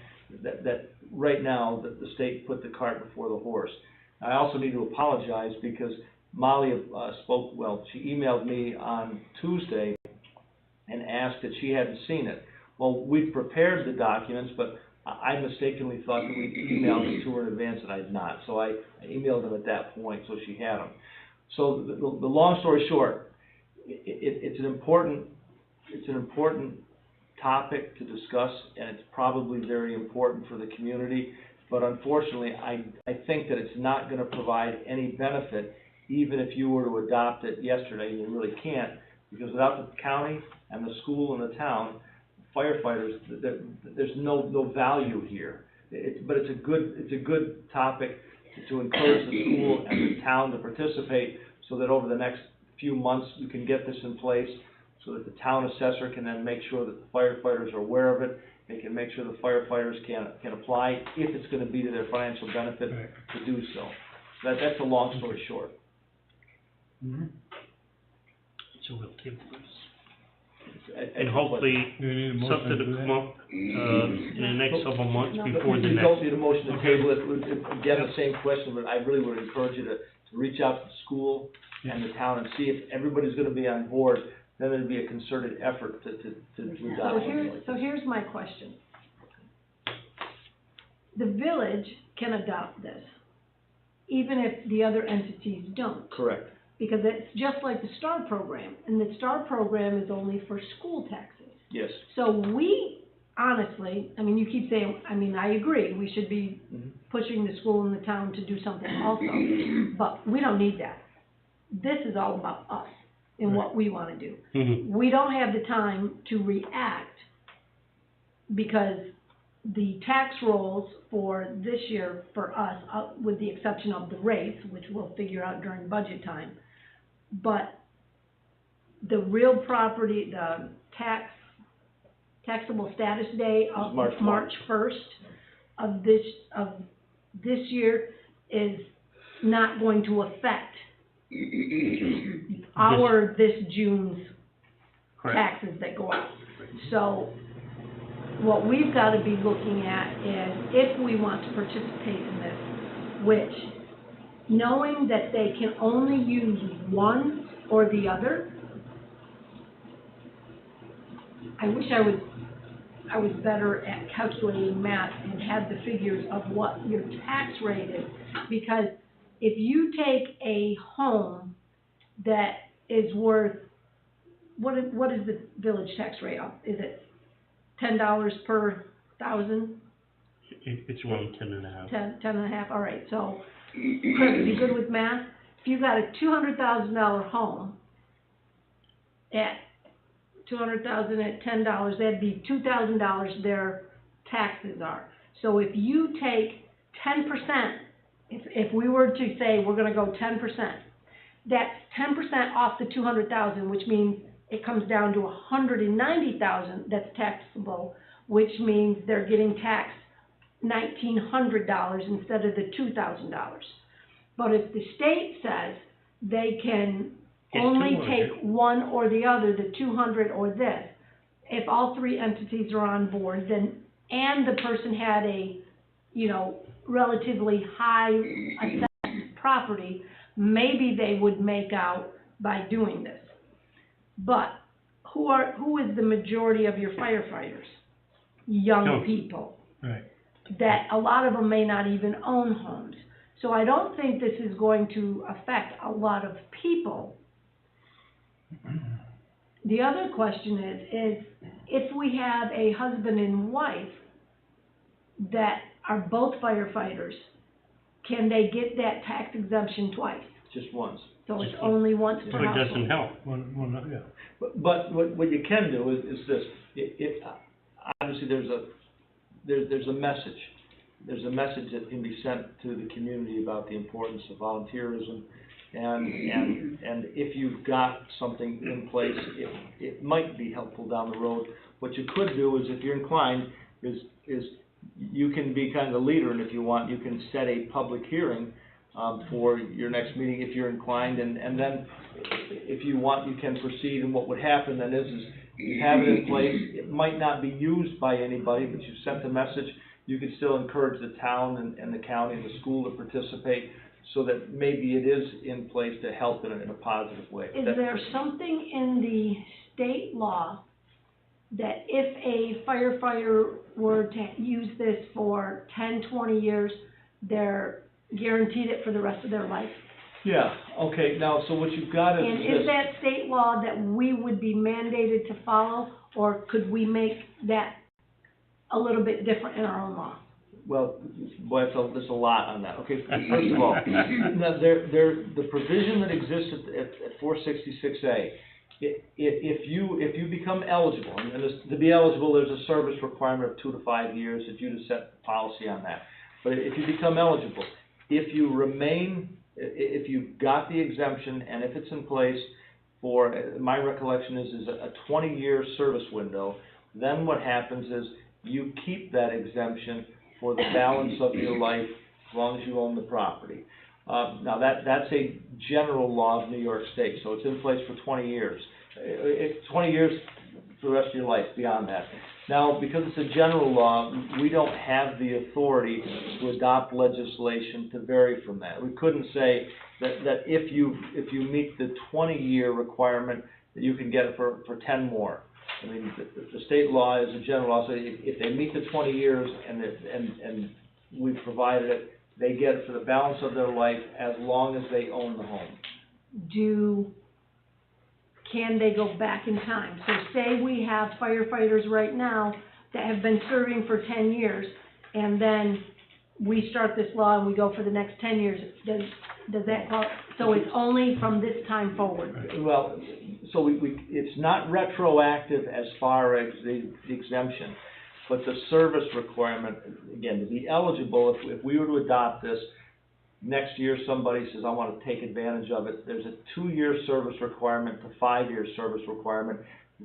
that right now, that the state put the cart before the horse. I also need to apologize because Molly she emailed me on Tuesday and asked that she hadn't seen it. Well, we've prepared the documents, but I mistakenly thought that we'd emailed them to her in advance, and I had not. So I emailed them at that point, so she had them. So the long story short, it's an important topic to discuss, and it's probably very important for the community. But unfortunately, I think that it's not going to provide any benefit, even if you were to adopt it yesterday. You really can't, because without the county and the school and the town, firefighters, there's no value here. But it's a good topic to encourage the school and the town to participate, so that over the next few months you can get this in place, so that the town assessor can then make sure that the firefighters are aware of it. They can make sure the firefighters can apply if it's going to be to their financial benefit to do so. That's a long story short. So we'll table this. And hopefully, something to come up, in the next several months before the You next. don't need a motion to table it. Again, the same question, but I really would encourage you to reach out to the school and the town and see if everybody's gonna be on board. Then there'd be a concerted effort to adopt it. So here's my question. The village can adopt this, even if the other entities don't. Correct. Because it's just like the STAR program, and the STAR program is only for school taxes. Yes. So we, honestly, I mean, you keep saying, I mean, I agree, we should be pushing the school and the town to do something also, but we don't need that. This is all about us and what we wanna do. We don't have the time to react, because the tax rolls for this year for us, with the exception of the rates, which we'll figure out during budget time, but the real property, the taxable status day of March 1st of this year is not going to affect this June's taxes that go out. So what we've got to be looking at is, if we want to participate in this, which, knowing that they can only use one or the other, I wish I was better at calculating math and had the figures of what your tax rate is, because if you take a home that is worth, what is the village tax rate? Is it $10 per thousand? It's around 10.5. 10.5, all right, so, Chris, be good with math. If you got a $200,000 home at $200,000 at $10, that'd be $2,000 their taxes are. So if you take 10%, if we were to say we're gonna go 10%, that's 10% off the 200,000, which means it comes down to 190,000 that's taxable, which means they're getting taxed $1,900 instead of the $2,000. But if the state says they can It's only 200. take one or the other, the 200 or this, if all three entities are on board, then, and the person had a, you know, relatively high assessed property, maybe they would make out by doing this. But who is the majority of your firefighters? Young Young. people. Right. That a lot of them may not even own homes. So I don't think this is going to affect a lot of people. The other question is if we have a husband and wife that are both firefighters, can they get that tax exemption twice? Just once. So it's Just once. only once So per it household. doesn't help. Well, yeah. But what you can do is this, obviously there's a message. There's a message that can be sent to the community about the importance of volunteerism, and if you've got something in place, it might be helpful down the road. What you could do is, if you're inclined, is you can be kind of the leader, and if you want, you can set a public hearing for your next meeting if you're inclined, and then if you want, you can proceed. And what would happen then is you have it in place. It might not be used by anybody, but you sent the message. You can still encourage the town and the county and the school to participate, so that maybe it is in place to help in a positive way. Is there something in the state law that if a firefighter were to use this for 10, 20 years, they're guaranteed it for the rest of their life? Yeah, okay, now, so what you've got is And this. is that state law that we would be mandated to follow, or could we make that a little bit different in our own law? Well, boy, there's a lot on that. Okay, first of all, now, the provision that exists at 466A, if you become eligible, and to be eligible, there's a service requirement of 2 to 5 years that you to set policy on that. But if you become eligible, if you remain, if you've got the exemption, and if it's in place for, my recollection is a 20-year service window, then what happens is you keep that exemption for the balance of your life, as long as you own the property. Now, that's a general law of New York State, so it's in place for 20 years. 20 years for the rest of your life, beyond that. Now, because it's a general law, we don't have the authority to adopt legislation to vary from that. We couldn't say that if you meet the 20-year requirement, that you can get it for 10 more. I mean, the state law is a general law, so if they meet the 20 years and we've provided it, they get it for the balance of their life as long as they own the home. Can they go back in time? So say we have firefighters right now that have been serving for 10 years, and then we start this law and we go for the next 10 years, does that so it's only from this time forward? Well, so it's not retroactive as far as the exemption, but the service requirement, again, to be eligible, if we were to adopt this, next year somebody says, I want to take advantage of it, there's a 2-year service requirement to 5-year service requirement.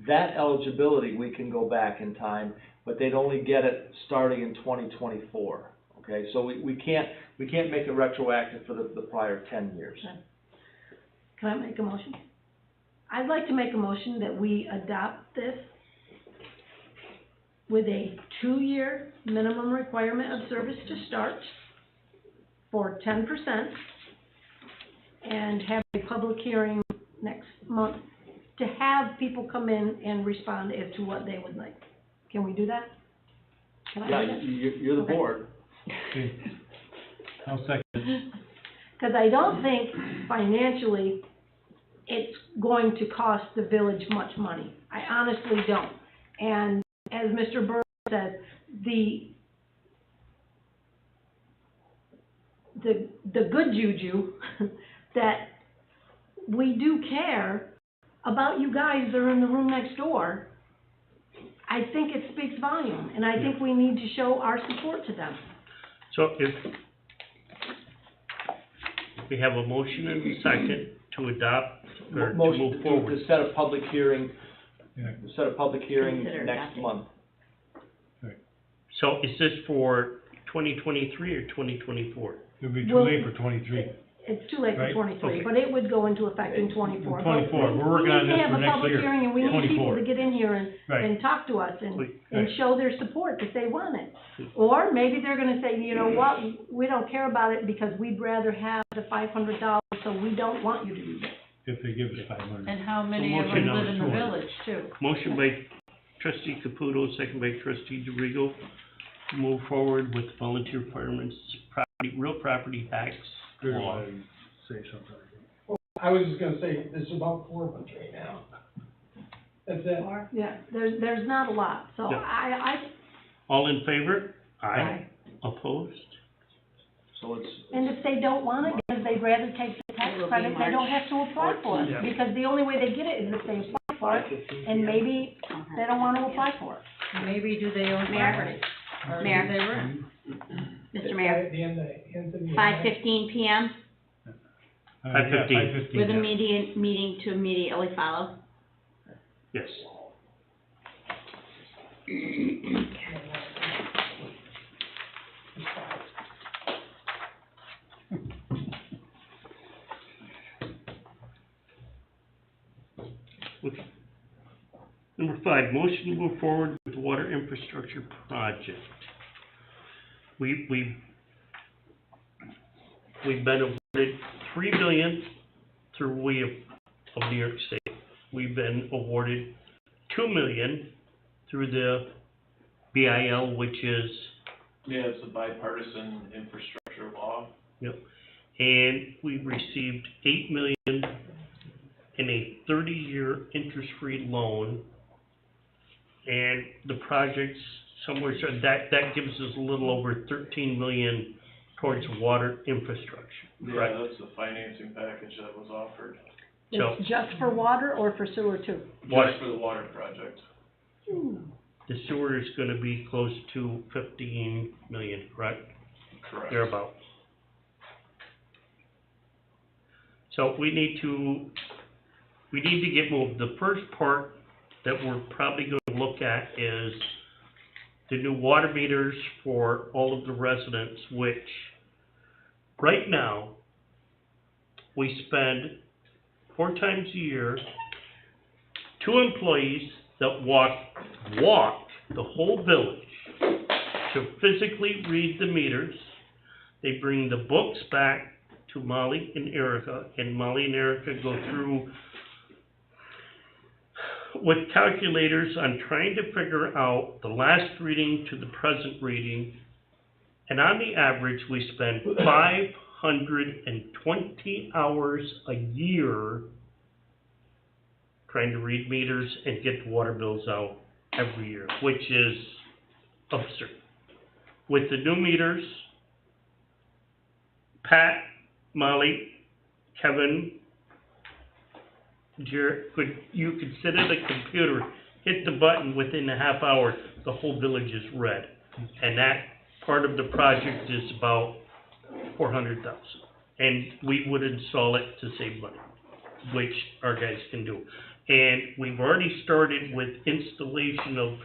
That eligibility, we can go back in time, but they'd only get it starting in 2024. Okay, so we can't make it retroactive for the prior 10 years. Okay. Can I make a motion? I'd like to make a motion that we adopt this with a 2-year minimum requirement of service to start for 10%, and have a public hearing next month to have people come in and respond as to what they would like. Can we do that? Can I do Yeah, that? you're the Okay. board. Okay. I'll second. Because I don't think financially it's going to cost the village much money. I honestly don't. And as Mr. Burns says, the good juju that we do care about you guys that are in the room next door, I think it speaks volume, and I think we need to show our support to them. So if we have a motion and a second to adopt, or to Motion move forward. to set a public hearing, Yeah. Consider next adopting. month. So is this for 2023 or 2024? It'll be too Well, late for 23. it's too late for Right, twenty-three, okay. but it would go into effect in twenty-four. But 24, we're working on this for next We need to have a public year. hearing, and we need people 24. to get in here Right. and talk to us and Right. show their support that they want it. Or maybe they're gonna say, you know what, we don't care about it because we'd rather have the $500, so we don't want you to do this. If they give us 500. And how many of motion them live in the 200. village too? Motion by trustee Caputo, second by trustee DeRigo, to move forward with volunteer firemen's real property tax law. Say something. I was just gonna say, there's about 4 of us right now. That's it. Yeah, there's not a lot, so Yeah. I, All in favor? Aye. Opposed? So and if they don't want it, because they'd rather take the tax It'll be credit, they don't have to apply for Yeah. it. Because the only way they get it is if they apply for it, and maybe they don't wanna apply for it. Maybe do they own Mayor. property? Or do Mayor. they rent? Mr. Mayor, At the end of the. 5:15 PM, 5:15. 5:15, with a yeah. meeting to immediately follow. Yes. Okay. Number 5, motion to move forward with the water infrastructure project. We've been awarded $3 billion through way of New York State. We've been awarded $2 million through the BIL, which is, Yeah, it's a bipartisan infrastructure law. and we've received $8 million in a 30-year interest-free loan. And the project's somewhere, so that gives us a little over 13 million towards water infrastructure, Yeah, correct? that's the financing package that was offered, So- It's just for water or for sewer too? Water. just for the water project. The sewer is gonna be close to 15 million, correct? Correct. Thereabouts. So we need to get moved. The first part that we're probably gonna look at is the new water meters for all of the residents, which right now, we spend 4 times a year, 2 employees that walk the whole village to physically read the meters. They bring the books back to Molly and Erica, and Molly and Erica go through with calculators on trying to figure out the last reading to the present reading. And on the average, we spend 520 hours a year trying to read meters and get the water bills out every year, which is absurd. With the new meters, Pat, Molly, Kevin, could sit at a computer, hit the button, within a half hour, the whole village is red. And that part of the project is about $400,000. And we would install it to save money, which our guys can do. And we've already started with installation of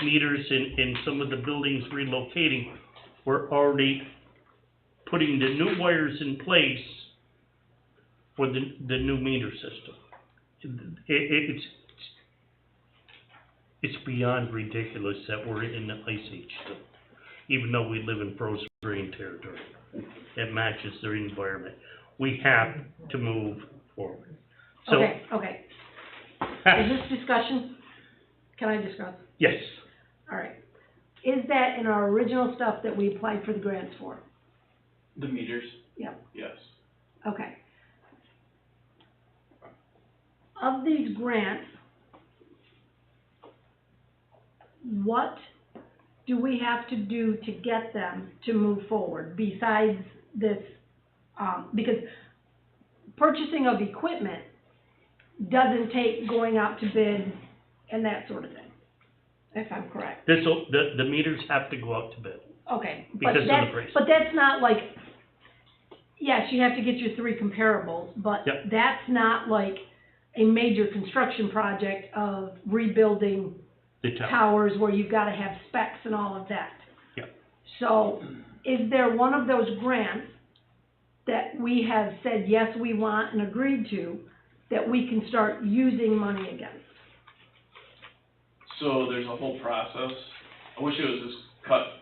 meters in some of the buildings relocating. We're already putting the new wires in place for the new meter system. It's beyond ridiculous that we're in the ice age still, even though we live in frozen rain territory. It matches their environment. We have to move forward. So, Okay. Is this discussion? Can I discuss? yes, All right. Is that in our original stuff that we applied for the grants for? The meters? Yep. Yes. Okay. Of these grants, what do we have to do to get them to move forward besides this? Because purchasing of equipment doesn't take going out to bid and that sort of thing, if I'm correct. the meters have to go out to bid. Okay, Because of the price. but that's not like, yes, you have to get your 3 comparables, but Yep. that's not like a major construction project of rebuilding The town. towers where you've gotta have specs and all of that. Yep. So, is there one of those grants that we have said, yes, we want and agreed to, that we can start using money against? So there's a whole process. I wish it was as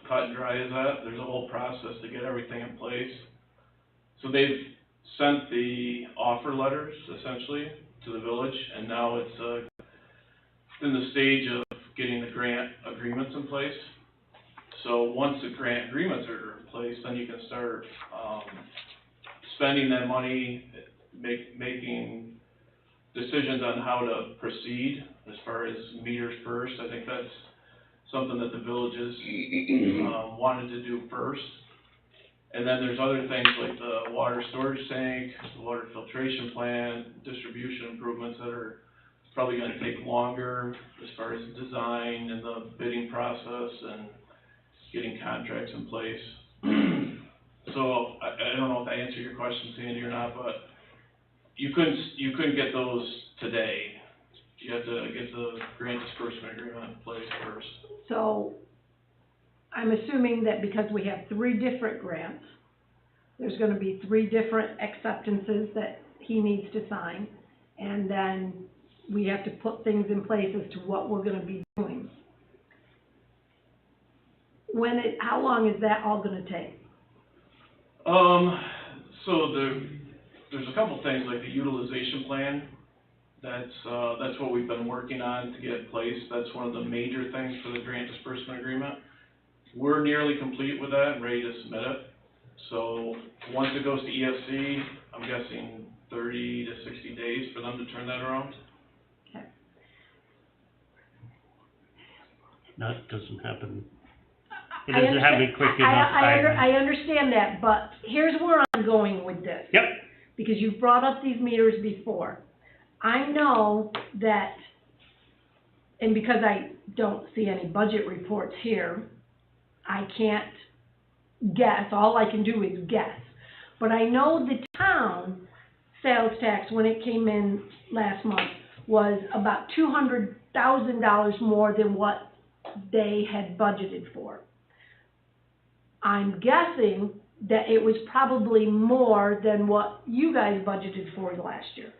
cut and dry as that. There's a whole process to get everything in place. So they've sent the offer letters essentially to the village, and now it's in the stage of getting the grant agreements in place. So once the grant agreements are in place, then you can start, spending that money, making decisions on how to proceed as far as meters first. I think that's something that the villages, wanted to do first. And then there's other things like the water storage tank, the water filtration plant, distribution improvements that are probably gonna take longer as far as design and the bidding process and getting contracts in place. So I don't know if I answered your question, Sandy, or not, but you couldn't get those today. You have to get the grant disbursement agreement in place first. So, I'm assuming that because we have 3 different grants, there's gonna be 3 different acceptances that he needs to sign, and then we have to put things in place as to what we're gonna be doing. How long is that all gonna take? So there's a couple things, like the utilization plan, that's what we've been working on to get in place. That's one of the major things for the grant disbursement agreement. We're nearly complete with that and ready to submit it. So once it goes to ESC, I'm guessing 30 to 60 days for them to turn that around. Okay. That doesn't happen. It I doesn't happen understand- quick enough. I understand that, but here's where I'm going with this. Yep. Because you've brought up these meters before. I know that, and because I don't see any budget reports here, I can't guess, all I can do is guess. But I know the town sales tax, when it came in last month, was about $200,000 more than what they had budgeted for. I'm guessing that it was probably more than what you guys budgeted for last year.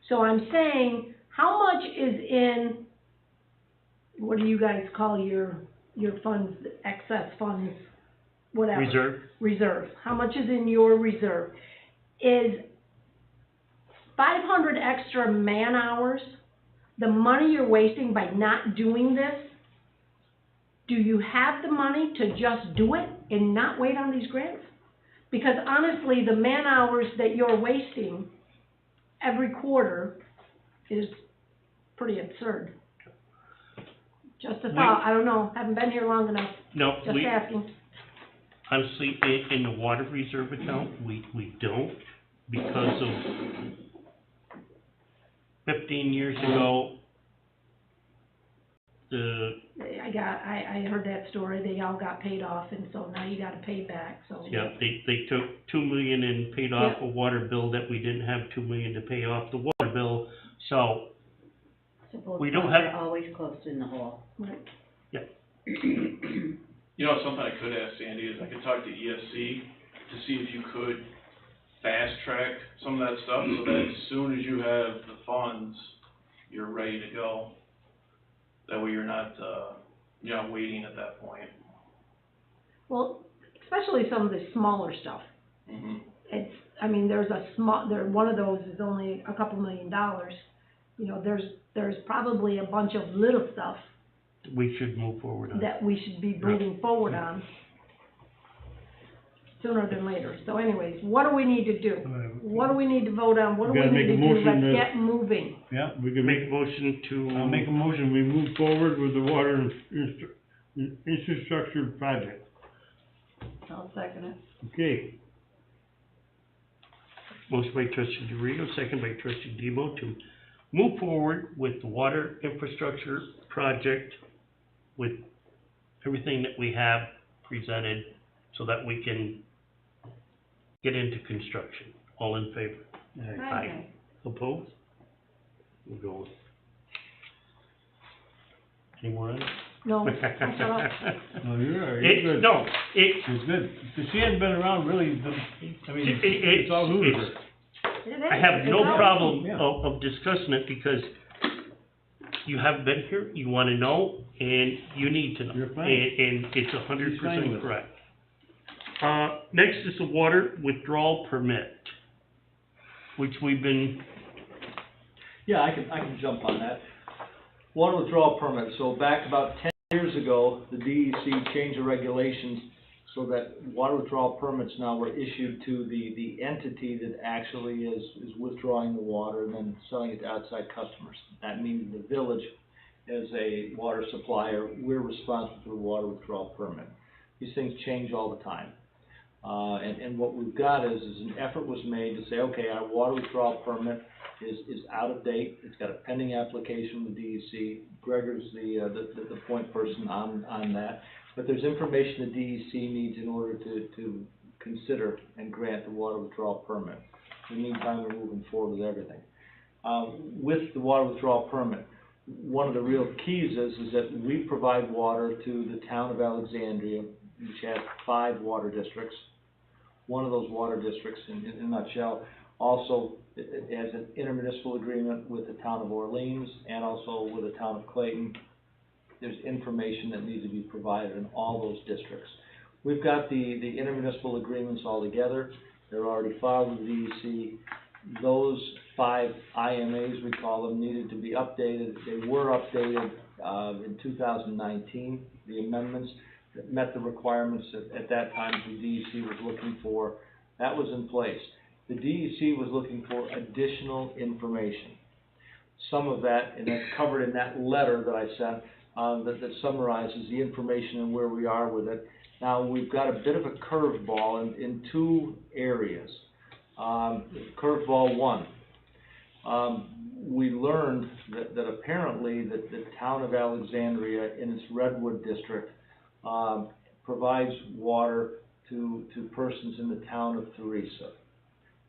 So I'm saying, how much is in, what do you guys call your funds, excess funds, whatever? Reserve. Reserve. How much is in your reserve? Is 500 extra man hours the money you're wasting by not doing this? Do you have the money to just do it and not wait on these grants? Because honestly, the man hours that you're wasting every quarter is pretty absurd. Just a thought, I don't know, haven't been here long enough, No, just asking. honestly, in the water reserve account, we don't, because of 15 years ago, I heard that story, they all got paid off, and so now you gotta pay back, so. yeah, they took $2 million and paid off a water bill that we didn't have $2 million to pay off the water bill, so So both we don't funds have- are always close in the hole. Right. You know, something I could ask Sandy is I could talk to ESC to see if you could fast track some of that stuff so that as soon as you have the funds, you're ready to go. That way you're not waiting at that point. Well, especially some of the smaller stuff. Mm-hmm. It's, I mean, one of those is only a couple $1 million. You know, there's probably a bunch of little stuff we should move forward on. that we should be moving forward on sooner than later. So anyways, what do we need to do? What do we need to vote on? What do We we gotta need make to a do? motion Let's to- get moving. Yeah, we can Make a motion I'll make to, a motion, we move forward with the water infrastructure project. I'll second it. Okay, motion by trustee DeRito, second by trustee Debo, to move forward with the water infrastructure project with everything that we have presented so that we can get into construction. All in favor? Aye. Opposed? We're going. Any more items? No, I shut up. No, you're all right, you're good. No, It's good, 'cause she hadn't been around really, I mean, it's all new to her. It is. I have no It's problem Yeah. of discussing it because you haven't been here, you wanna know, and you need to know. You're fine. And it's You're fine 100% with it. correct. Next is a water withdrawal permit, which we've been, Yeah, I can jump on that. Water withdrawal permit, so back about 10 years ago, the DEC changed the regulations so that water withdrawal permits now were issued to the entity that actually is withdrawing the water and then selling it to outside customers. That means the village, as a water supplier, we're responsible for the water withdrawal permit. These things change all the time. And what we've got is an effort was made to say, okay, our water withdrawal permit is out of date, it's got a pending application with DEC. Gregor's the point person on that. But there's information the DEC needs in order to consider and grant the water withdrawal permit. In the meantime, we're moving forward with everything. With the water withdrawal permit, one of the real keys is that we provide water to the town of Alexandria, which has 5 water districts. One of those water districts, in a nutshell, also it has an intermunicipal agreement with the town of Orleans and also with the town of Clayton. There's information that needs to be provided in all those districts. We've got the intermunicipal agreements all together. They're already filed with the DEC. Those 5 IMAs, we call them, needed to be updated. They were updated in 2019, the amendments that met the requirements at that time the DEC was looking for. That was in place. The DEC was looking for additional information. Some of that, and that's covered in that letter that I sent, that summarizes the information and where we are with it. Now, we've got a bit of a curveball in 2 areas. Curveball 1, we learned that apparently that the town of Alexandria in its Redwood district provides water to persons in the town of Theresa.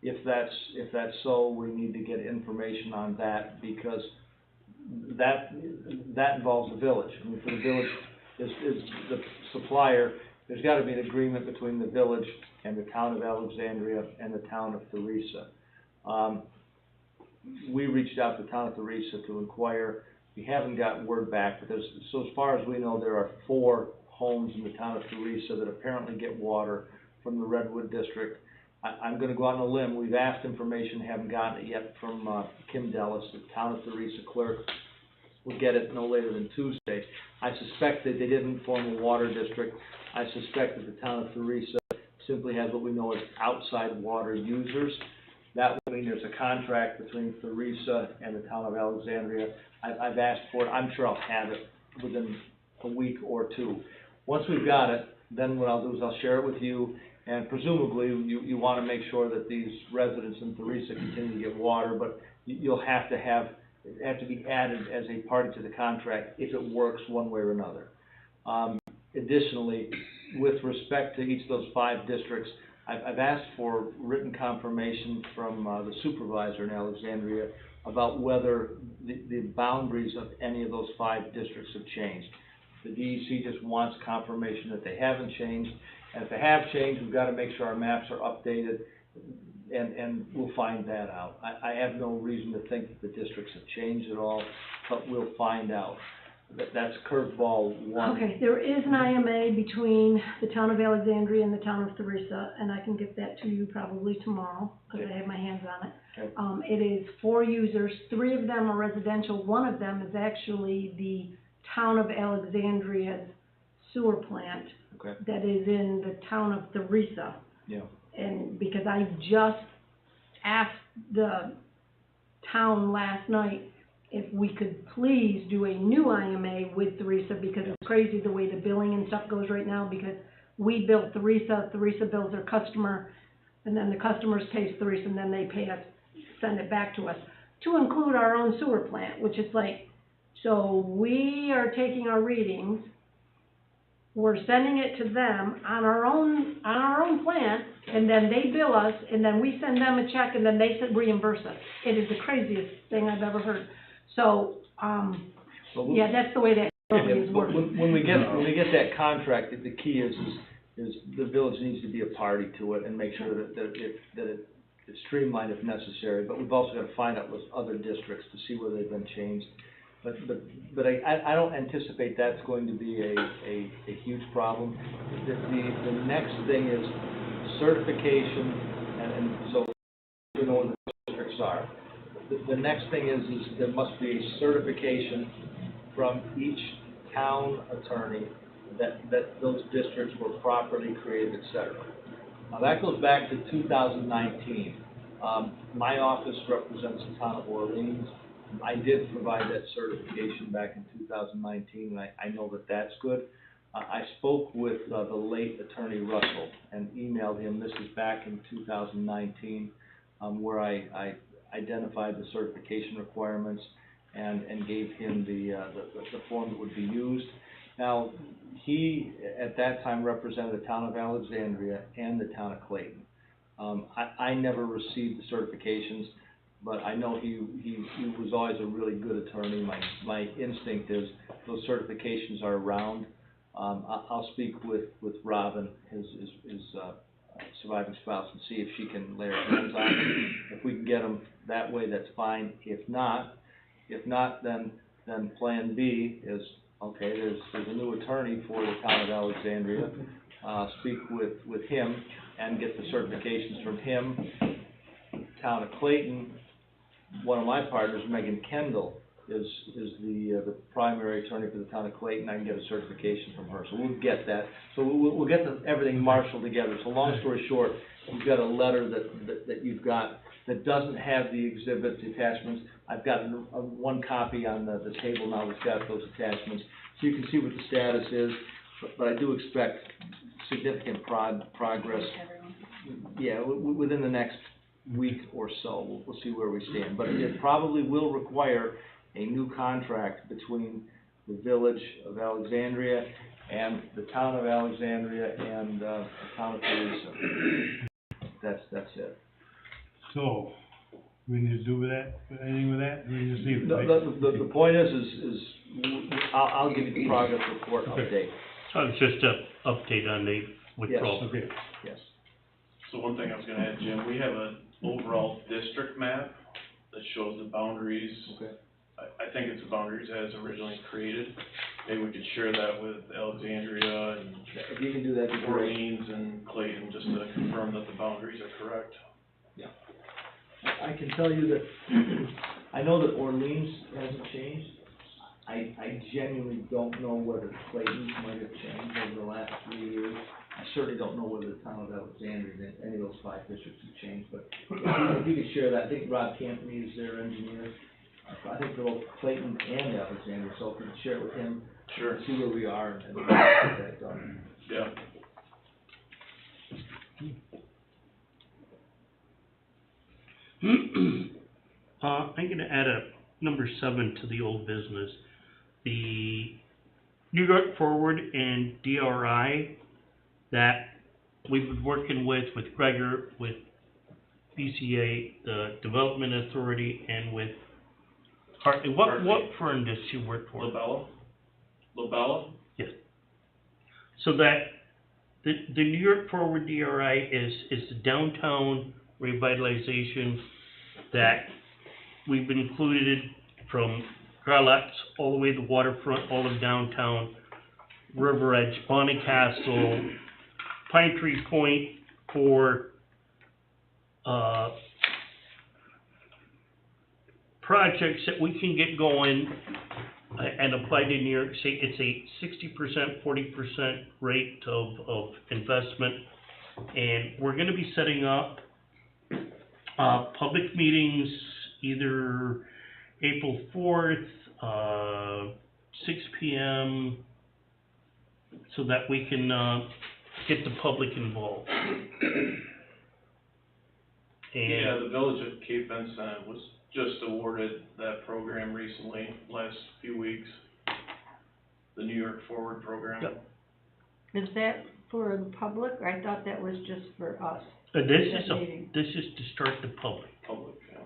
If that's so, we need to get information on that because that involves the village. I mean, for the village is the supplier, there's got to be an agreement between the village and the town of Alexandria and the town of Theresa. We reached out to the town of Theresa to inquire. We haven't got word back, but so as far as we know, there are 4 homes in the town of Theresa that apparently get water from the Redwood district. I'm going to go out on a limb. We've asked information, haven't gotten it yet from Kim Dellis, the town of Theresa clerk. We'll get it no later than Tuesday. I suspect that they didn't form a water district. I suspect that the town of Theresa simply has what we know as outside water users. That would mean there's a contract between Theresa and the town of Alexandria. I've asked for it. I'm sure I'll have it within a week or 2. Once we've got it, then what I'll do is I'll share it with you. And presumably, you want to make sure that these residents in Theresa continue to get water, but you'll have to be added as a party to the contract if it works one way or another. Additionally, with respect to each of those 5 districts, I've asked for written confirmation from the supervisor in Alexandria about whether the boundaries of any of those 5 districts have changed. The DEC just wants confirmation that they haven't changed. And if they have changed, we've got to make sure our maps are updated, and we'll find that out. I have no reason to think that the districts have changed at all, but we'll find out. That's curveball 1. Okay, there is an IMA between the town of Alexandria and the town of Theresa, and I can get that to you probably tomorrow, because I have my hands on it. Okay. It is 4 users, 3 of them are residential, 1 of them is actually the town of Alexandria's sewer plant. Okay. That is in the town of Theresa. Yeah. And because I just asked the town last night if we could please do a new IMA with Theresa, because it's crazy the way the billing and stuff goes right now, because we bill Theresa, Theresa bills their customer, and then the customers pays Theresa, and then they pay us, send it back to us, to include our own sewer plant, which is like, so we are taking our readings, we're sending it to them on our own plant, and then they bill us, and then we send them a check, and then they reimburse us. It is the craziest thing I've ever heard. So, yeah, that's the way that currently is working. When we get that contract, the key is the village needs to be a party to it and make sure that it's streamlined if necessary, but we've also got to find out with other districts to see where they've been changed. But I don't anticipate that's going to be a huge problem. The next thing is certification, and so you know what the districts are. The next thing is there must be a certification from each town attorney that those districts were properly created, et cetera. Now, that goes back to 2019. My office represents the town of Orleans. I did provide that certification back in 2019, and I know that that's good. I spoke with the late Attorney Russell and emailed him, this is back in 2019, where I identified the certification requirements and gave him the form that would be used. Now, he, at that time, represented the town of Alexandria and the town of Clayton. I never received the certifications, but I know he was always a really good attorney. My instinct is those certifications are around. I'll speak with Robin, his surviving spouse, and see if she can lay her hands on them. If we can get them that way, that's fine. If not, then Plan B is, okay, there's a new attorney for the town of Alexandria. Speak with him and get the certifications from him. Town of Clayton, one of my partners, Megan Kendall, is the primary attorney for the town of Clayton. I can get a certification from her, so we'll get that. So we'll get everything marshaled together. So long story short, you've got a letter that you've got that doesn't have the exhibits, attachments. I've got one copy on the table now that's got those attachments, so you can see what the status is. But I do expect significant progress. Yeah, within the next week or so, we'll see where we stand. But it probably will require a new contract between the village of Alexandria and the town of Alexandria and the town of Teresa. That's it. So, we need to do with that, anything with that, we just leave it, No, right? the point is I'll give you the progress report update. So it's just a update on the withdrawal. Okay. Yes. So one thing I was gonna add, Jim, we have an overall district map that shows the boundaries. Okay. I think it's the boundaries as originally created. Maybe we could share that with Alexandria and If you can do that, it'd be great. Orleans and Clayton, just to confirm that the boundaries are correct. I can tell you that, I know that Orleans hasn't changed. I genuinely don't know whether Clayton might have changed over the last 3 years. I certainly don't know whether the town of Alexandria, any of those 5 districts have changed, but if you could share that, I think Rob Campany is their engineer. I think for both Clayton and Alexandria, so if you could share it with him, Sure. see where we are and get that done. Yeah. I'm gonna add a number 7 to the old business. The New York Forward and DRI that we've been working with Gregor, with BCA, the Development Authority, and with Hartley. What firm does she work for? Labella? Yes. So that the New York Forward DRI is the downtown revitalization that we've been included from Garletts all the way to the waterfront, all of downtown, River Edge, Bonnie Castle, Pine Tree Point for projects that we can get going and apply to New York State. It's a 60%, 40% rate of investment, and we're gonna be setting up public meetings either April 4th, 6 p.m., so that we can get the public involved. Yeah, the village of Cape Vincent was just awarded that program recently, last few weeks. The New York Forward program. Yep. Is that for the public, or I thought that was just for us? This meeting. is to start the public. Public, yeah.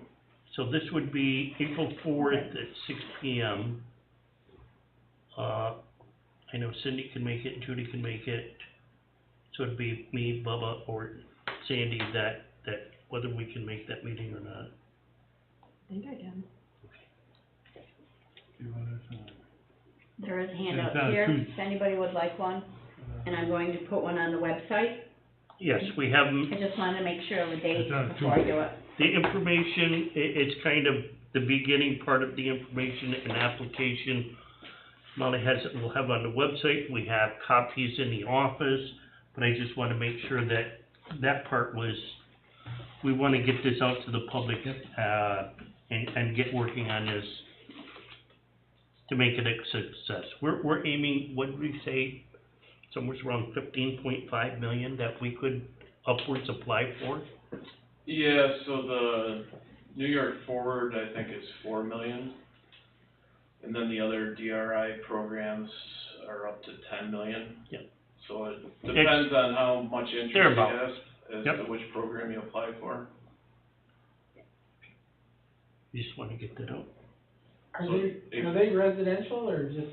So this would be April 4th at 6 p.m. I know Cindy can make it, Judy can make it, so it'd be me, Bubba, or Sandy, that whether we can make that meeting or not. I think I can. You want us, There is a It's handout on here, Tuesday. if anybody would like one, and I'm going to put one on the website. Yes, we have I just wanted to make sure of the date It's on before I do it. the information, it's kind of the beginning part of the information and application. Molly has it, we'll have on the website, we have copies in the office, but I just wanna make sure that that part was, we wanna get this out to the public, and get working on this to make it a success. We're aiming, what did we say, somewhere around 15.5 million that we could upwards apply for? Yeah, so the New York Forward, I think is 4 million. And then the other DRI programs are up to 10 million. Yep. So it depends on how much interest you Thereabout. have as Yep. to which program you apply for. You just wanna get that out. Are they residential or just,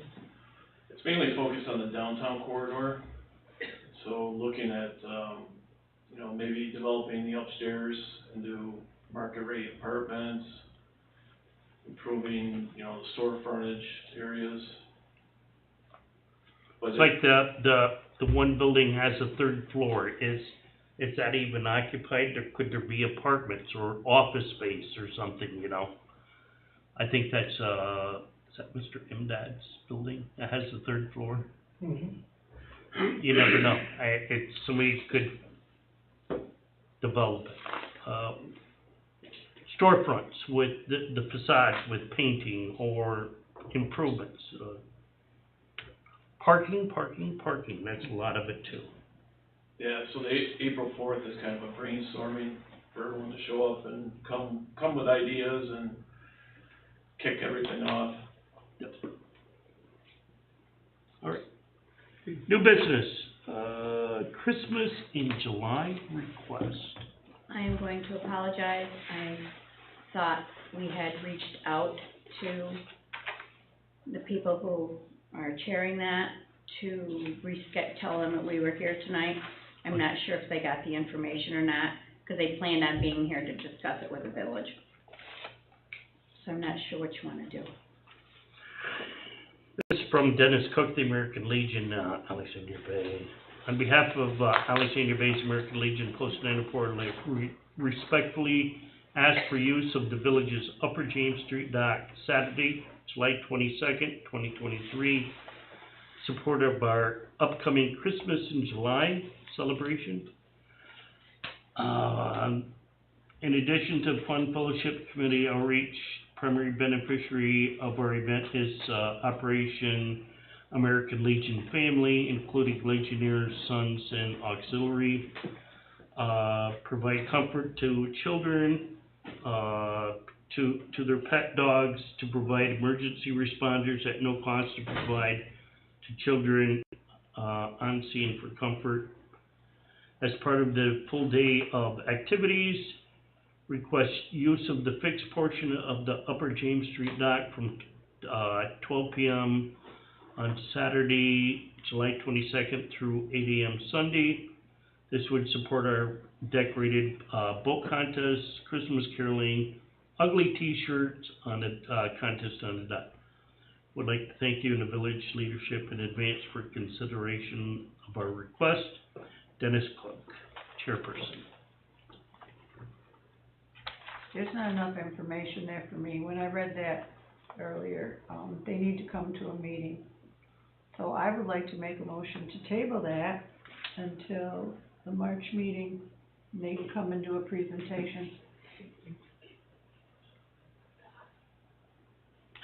It's mainly focused on the downtown corridor. So looking at, you know, maybe developing the upstairs into market rate apartments, improving, you know, the store frontage areas. But It's like the one building has a third floor, is that even occupied, or could there be apartments or office space or something, you know? I think that's, is that Mr. Imdad's building that has the third floor? You never know, it's, somebody could develop it. Storefronts with the facades with painting or improvements, parking, that's a lot of it too. yeah, so the April 4th is kind of a brainstorming for everyone to show up and come with ideas and kick everything off. Alright. New business, Christmas in July request. I am going to apologize. I thought we had reached out to the people who are chairing that to tell them that we were here tonight. I'm not sure if they got the information or not, because they planned on being here to discuss it with the village. So I'm not sure what you want to do. This is from Dennis Cook, the American Legion, Alexandria Bay. On behalf of Alexandria Bay's American Legion, Post 904, respectfully ask for use of the village's Upper James Street dock Saturday, July 22nd, 2023. Support of our upcoming Christmas in July celebration. In addition to Fund Fellowship Committee outreach, primary beneficiary of our event is Operation American Legion Family, including Legionnaires, Sons, and Auxiliary. Provide comfort to children, to their pet dogs, to provide emergency responders at no cost to provide to children on scene for comfort. As part of the full day of activities, request use of the fixed portion of the Upper James Street dock from 12 p.m. on Saturday, July 22nd through 8 a.m. Sunday. This would support our decorated boat contest, Christmas caroling, ugly t-shirts on the contest on the dock. Would like to thank you and the village leadership in advance for consideration of our request. Dennis Cook, Chairperson. There's not enough information there for me. When I read that earlier, they need to come to a meeting. So I would like to make a motion to table that until the March meeting, and they can come and do a presentation.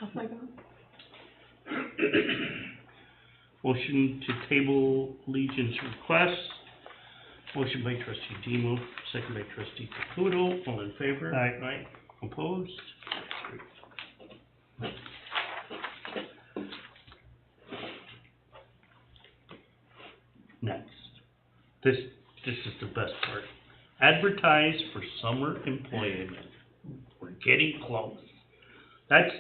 I'll second. Motion to table Legion's request. Motion by trustee Demo, second by trustee Caputo. All in favor? Aye. Aye. Opposed? Next. This is the best part. Advertise for summer employment. We're getting close. That's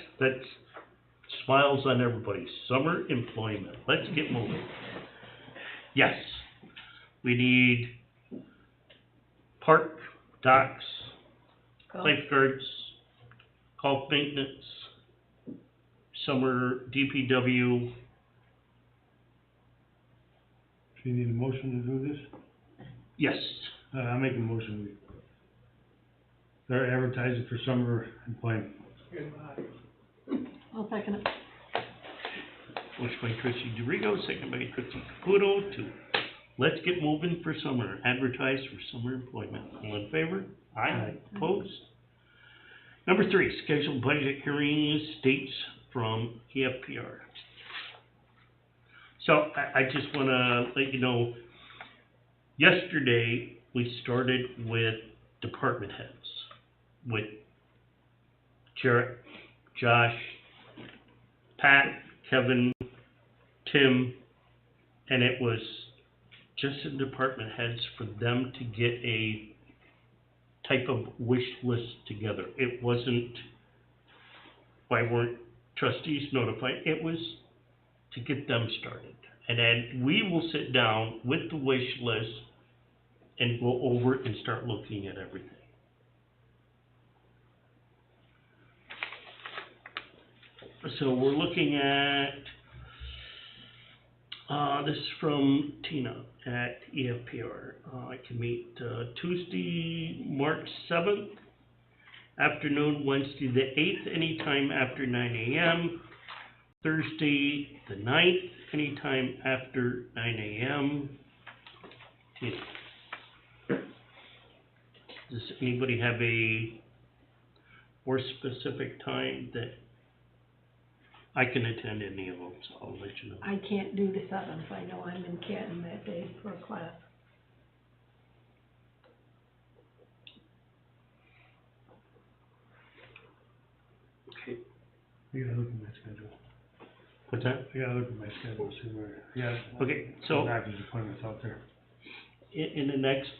Smiles on everybody. Summer employment. Let's get moving. Yes, we need park, docks, lifeguards, golf maintenance, summer DPW. Do you need a motion to do this? Yes, I make a motion, we start advertising for summer employment. I'll second it. motion by trustee DeRigo, second by trustee Caputo to let's get moving for summer, advertise for summer employment. All in favor? Aye. Opposed? Number 3, scheduled budget hearings, dates from EFPR. So I just wanna let you know, yesterday we started with department heads, with Jarrett, Josh, Pat, Kevin, Tim, and it was just the department heads for them to get a type of wish list together. It wasn't, why weren't trustees notified? It was to get them started. And then we will sit down with the wish list and go over it and start looking at everything. So we're looking at, this is from Tina at EFPR. I can meet Tuesday, March 7th, afternoon, Wednesday the 8th, anytime after 9 a.m., Thursday the 9th, anytime after 9 a.m. Tina. Does anybody have a more specific time that I can attend any of them, so I'll let you know. I can't do the 7th, I know I'm in Canton that day for a class. Okay. I gotta look at my schedule. What's that? I gotta look at my schedule, see where, yeah. Okay, so Doctor's appointments out there. in the next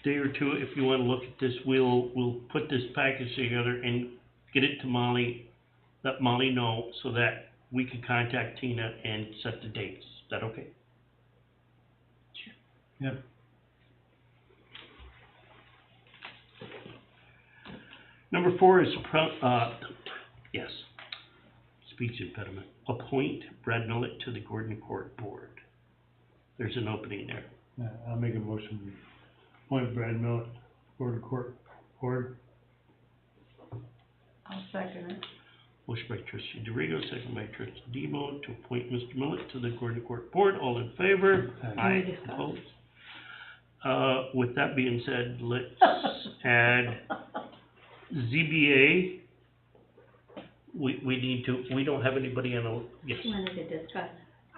day or two, if you wanna look at this, we'll put this package together and get it to Molly, let Molly know so that we can contact Tina and set the dates. Is that okay? Yep. Number 4 is, speech impediment. Appoint Brad Millett to the Gordon Court Board. There's an opening there. Yeah, I'll make a motion, we appoint Brad Millett, Board of Court, Board. I'll second it. Motion by trustee DeRigo, second by trustee Demo to appoint Mr. Millett to the Gordon Court Board. All in favor? Aye. Discuss. Opposed? With that being said, let's add ZBA. We don't have anybody on yes. She wanted to discuss.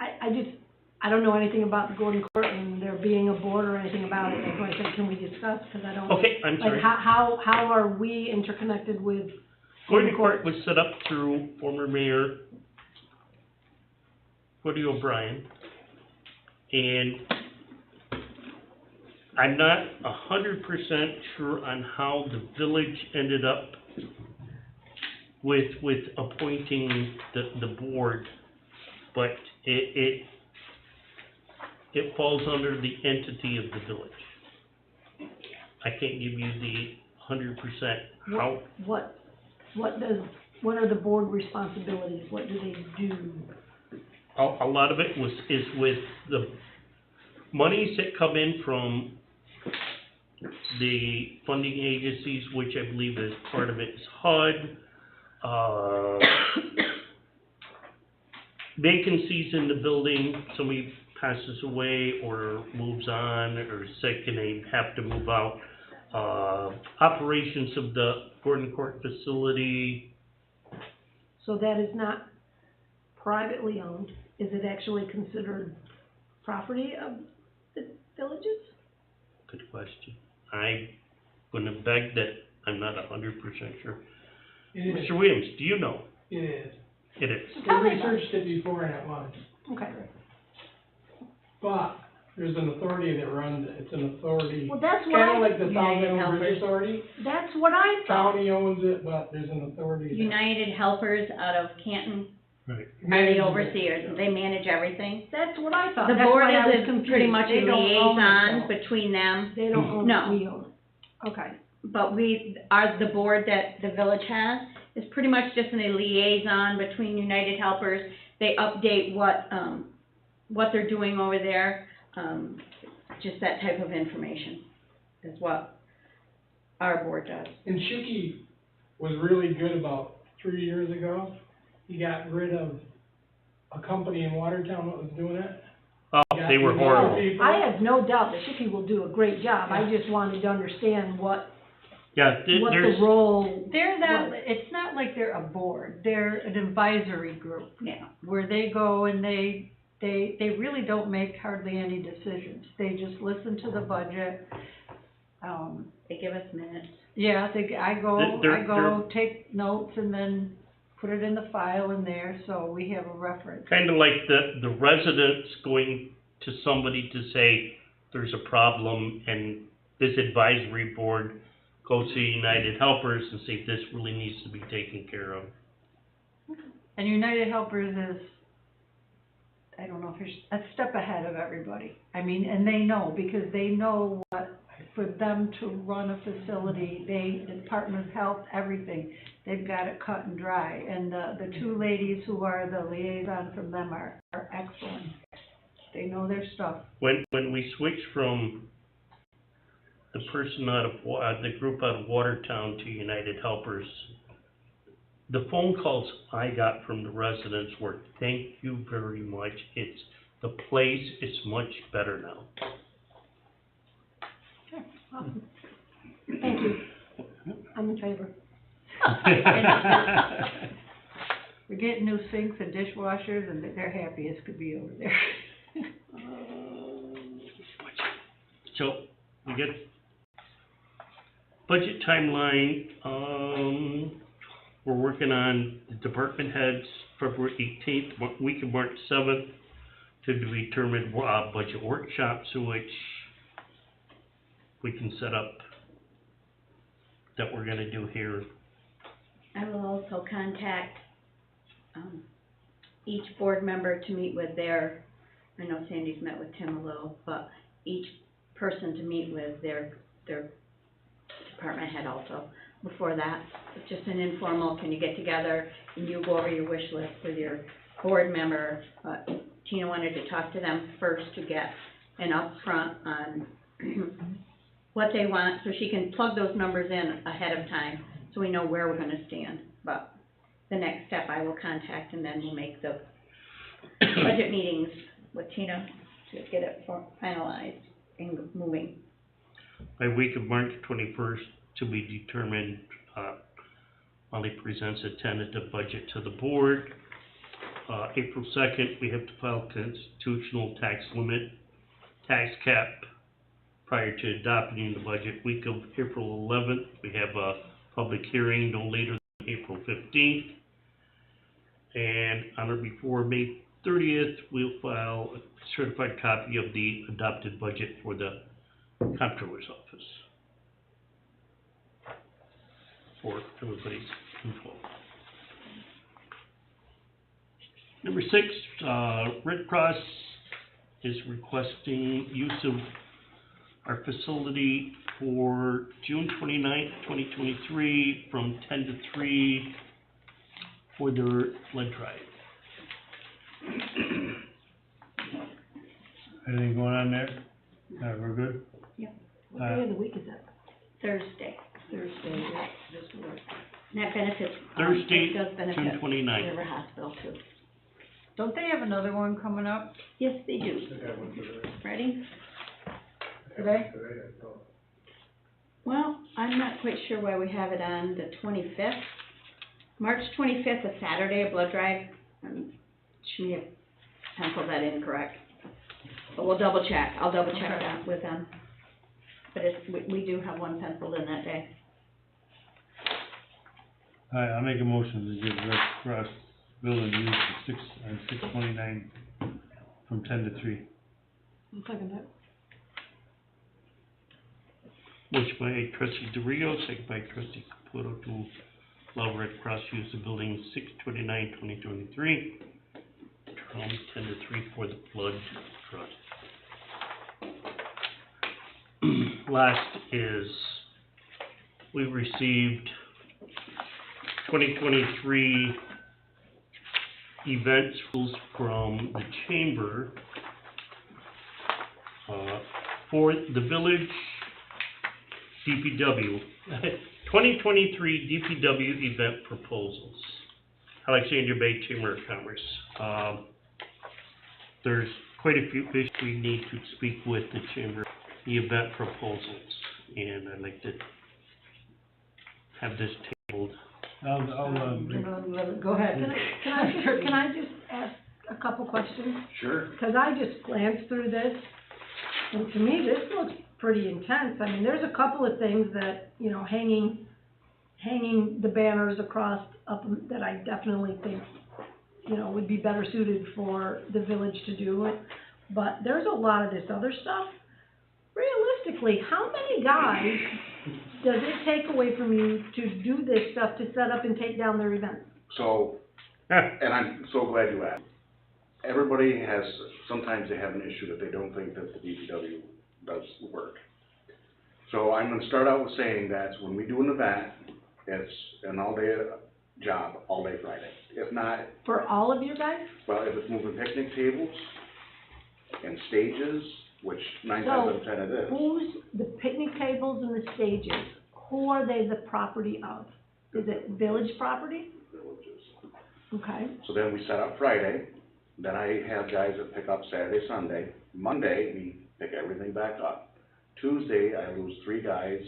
I don't know anything about the Gordon Court and there being a board or anything about it, that's why I said, can we discuss, because I don't. Okay, I'm sorry. Like, how are we interconnected with Gordon Court was set up through former Mayor Woody O'Brien, and I'm not 100% sure on how the village ended up with appointing the board, but it falls under the entity of the village. I can't give you the 100% how. What are the board responsibilities? What do they do? A lot of it is with the monies that come in from the funding agencies, which I believe is part of it is HUD, vacancies in the building, somebody passes away or moves on or is sick and they have to move out, operations of the Gordon Court facility. So that is not privately owned, is it actually considered property of the villages? Good question. I'm gonna beg that I'm not 100% sure. It is, Mr. Williams, do you know? it is. It is. I researched it before and it was. Okay. But there's an authority that runs it. It's an authority, Well, that's what kinda like the South United Middle Bridge Helpers. Authority. that's what I thought. County owns it, but there's an authority that. United Helpers out of Canton, Right. are the overseers, they manage everything. That's what I thought. The That's board why I was is confused. pretty much a They don't own it, liaison though. between them, They don't own No. it, we own it. Okay. but the board that the village has is pretty much just a liaison between United Helpers. They update what they're doing over there, just that type of information is what our board does. And Shuki was really good about 3 years ago. He got rid of a company in Watertown that was doing it. Oh, Got they were rid of other horrible. people. I have no doubt that Shippy will do a great job. I just wanted to understand what Yeah, the there's, role. They're not, it's not like they're a board, they're an advisory group, Yeah. where they go and they really don't make hardly any decisions. They just listen to the budget. They give us minutes. Yeah, I go, They're- take notes and then put it in the file in there, so we have a reference. kind of like the residents going to somebody to say, there's a problem, and this advisory board goes to United Helpers and say, this really needs to be taken care of. And United Helpers is, I don't know if it's a step ahead of everybody. I mean, and they know, because they know what, for them to run a facility, the Department of Health, everything, they've got it cut and dry. And the two ladies who are the liaison from them are excellent. They know their stuff. When we switched from the person out of, the group out of Watertown to United Helpers, the phone calls I got from the residents were, thank you very much, the place is much better now. Awesome. Thank you. I'm in favor. We're getting new sinks and dishwashers, and they're happy as could be over there. So, we get budget timeline, we're working on the department heads, February 18th, week of March 7th, to determine, budget workshops, which we can set up that we're gonna do here. I will also contact, each board member to meet with their, I know Sandy's met with Tim a little, but each person to meet with their department head also before that. It's just an informal, can you get together and you go over your wish list with your board member. Tina wanted to talk to them first to get an upfront on what they want, so she can plug those numbers in ahead of time, so we know where we're gonna stand. But the next step, I will contact, and then we'll make the budget meetings with Tina to get it finalized and moving. By week of March 21st, to be determined, Molly presents a tentative budget to the board. April 2nd, we have to file constitutional tax limit, tax cap prior to adopting the budget. Week of April 11th, we have a public hearing no later than April 15th. And on or before May 30th, we'll file a certified copy of the adopted budget for the comptroller's office for everybody's info. Number 6, Red Cross is requesting use of our facility for June 29th, 2023, from 10 to 3 for their blood drive. Anything going on there? We're good? What day of the week is that? Thursday, Thursday, yeah, this work. and that benefits, Thursday, it does benefit June 29th. River Hospital too. Don't they have another one coming up Yes, they do. Ready? today? Well, I'm not quite sure why we have it on the 25th. March 25th, a Saturday, a blood drive. She may have penciled that in correct. But we'll double check. I'll double check Okay. that with them. But we do have one penciled in that day. All right, I'll make a motion to give Red Cross building use for 6/29 from 10 to 3. I'll second that. Motion by trustee DeRio, second by trustee Caputo to allow Red Cross use of building 6/29/2023 from 10 to 3 for the flood trust. Last is, we received 2023 events rules from the chamber for the village DPW. 2023 DPW event proposals. Alexandria Bay Chamber of Commerce. There's quite a few issues we need to speak with the chamber, the event proposals, and I'd like to have this tabled. Go ahead. Can I just ask a couple questions? Sure. Cause I just glanced through this, and to me, this looks pretty intense. I mean, there's a couple of things that, you know, hanging the banners across up, that I definitely think, you know, would be better suited for the village to do it. But there's a lot of this other stuff. Realistically, how many guys does it take away from you to do this stuff, to set up and take down their events? So, and I'm so glad you asked. Everybody has, sometimes they have an issue that they don't think that the DPW does work. So I'm gonna start out with saying that when we do an event, it's an all-day job, all day Friday. If not, For all of you guys? well, if it's moving picnic tables and stages, which 9 times out of 10 it is. Who's, the picnic tables and the stages, who are they the property of? Is it village property? Villages. Okay. So then we set up Friday, then I have guys that pick up Saturday, Sunday. Monday, we pick everything back up. Tuesday, I lose 3 guys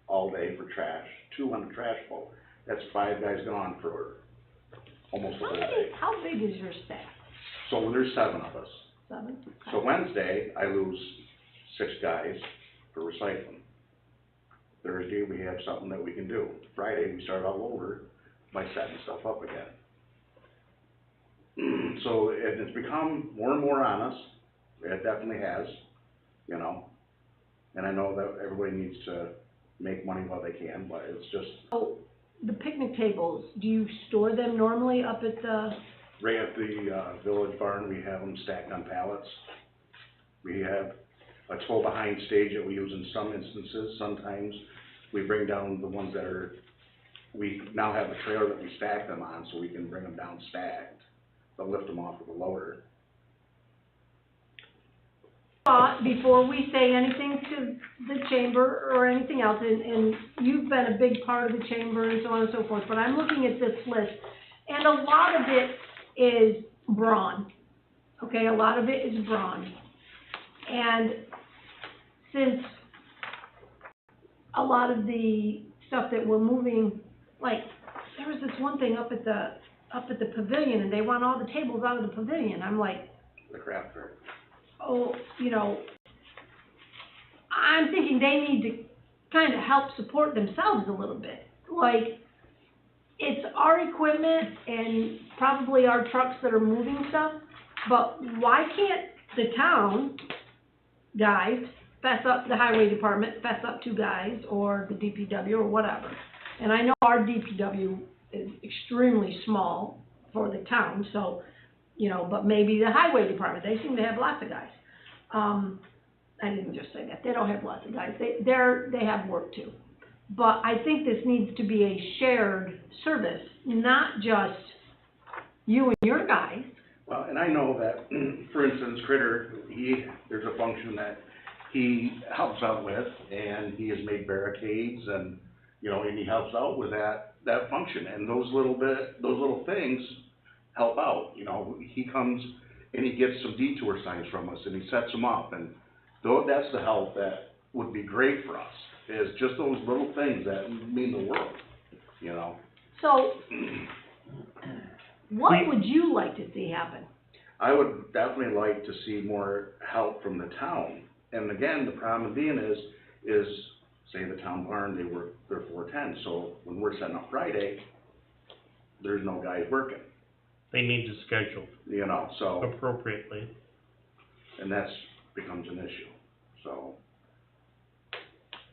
all day for trash, 2 on the trash boat. That's 5 guys gone for almost a whole day. How big is your staff? So there's 7 of us. 7? So Wednesday, I lose 6 guys for recycling. Thursday, we have something that we can do. Friday, we start all over by setting stuff up again. So it's become more and more on us. It definitely has, you know. And I know that everybody needs to make money while they can, but it's just Oh, the picnic tables, do you store them normally up at the, right at the village barn. We have them stacked on pallets. We have a tow behind stage that we use in some instances. Sometimes we bring down the ones that are, we now have a trailer that we stack them on, so we can bring them down stacked, but lift them off with a loader. before we say anything to the chamber or anything else, and you've been a big part of the chamber and so on and so forth, but I'm looking at this list, and a lot of it is brawn, okay, a lot of it is brawn. And since a lot of the stuff that we're moving, like, there was this one thing up at the pavilion, and they want all the tables out of the pavilion, I'm like, The craft fair. oh, you know, I'm thinking they need to kind of help support themselves a little bit. Like, it's our equipment and probably our trucks that are moving stuff, but why can't the town guys fess up, the highway department fess up to guys, or the DPW or whatever? And I know our DPW is extremely small for the town, so, you know, but maybe the highway department, they seem to have lots of guys. I didn't just say that, they don't have lots of guys, they have work too. But I think this needs to be a shared service, not just you and your guys. Well, and I know that, for instance, Critter, there's a function that he helps out with, and he has made barricades and, you know, and he helps out with that function, and those little things help out, you know. He comes and he gets some detour signs from us, and he sets them up, and that's the help that would be great for us, is just those little things that mean the world, you know. So, what would you like to see happen? I would definitely like to see more help from the town. And again, the problem being is say the town barn, they're 410, so when we're setting up Friday, there's no guys working, They need to schedule you know, so, appropriately. and that's becomes an issue, so.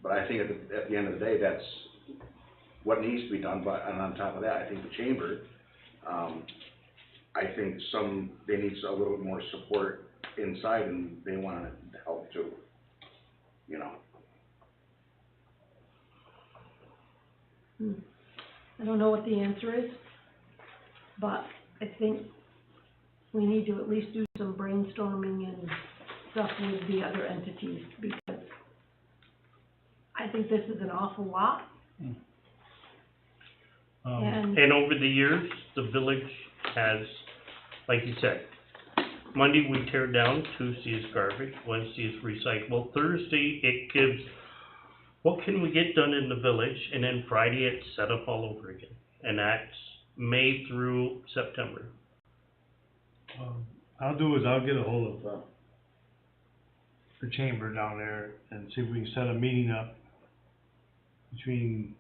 But I think at the end of the day, what needs to be done, but, and on top of that, I think the chamber, I think they need a little more support inside, and they want to help too, you know? I don't know what the answer is, but I think we need to at least do some brainstorming and stuff with the other entities, because I think this is an awful lot. And over the years, the village has, like you said, Monday we tear down, Tuesday is garbage, Wednesday is recyclable, Thursday it gives, what can we get done in the village, and then Friday it's set up all over again. And that's May through September. I'll do is I'll get a hold of, the chamber down there and see if we can set a meeting up between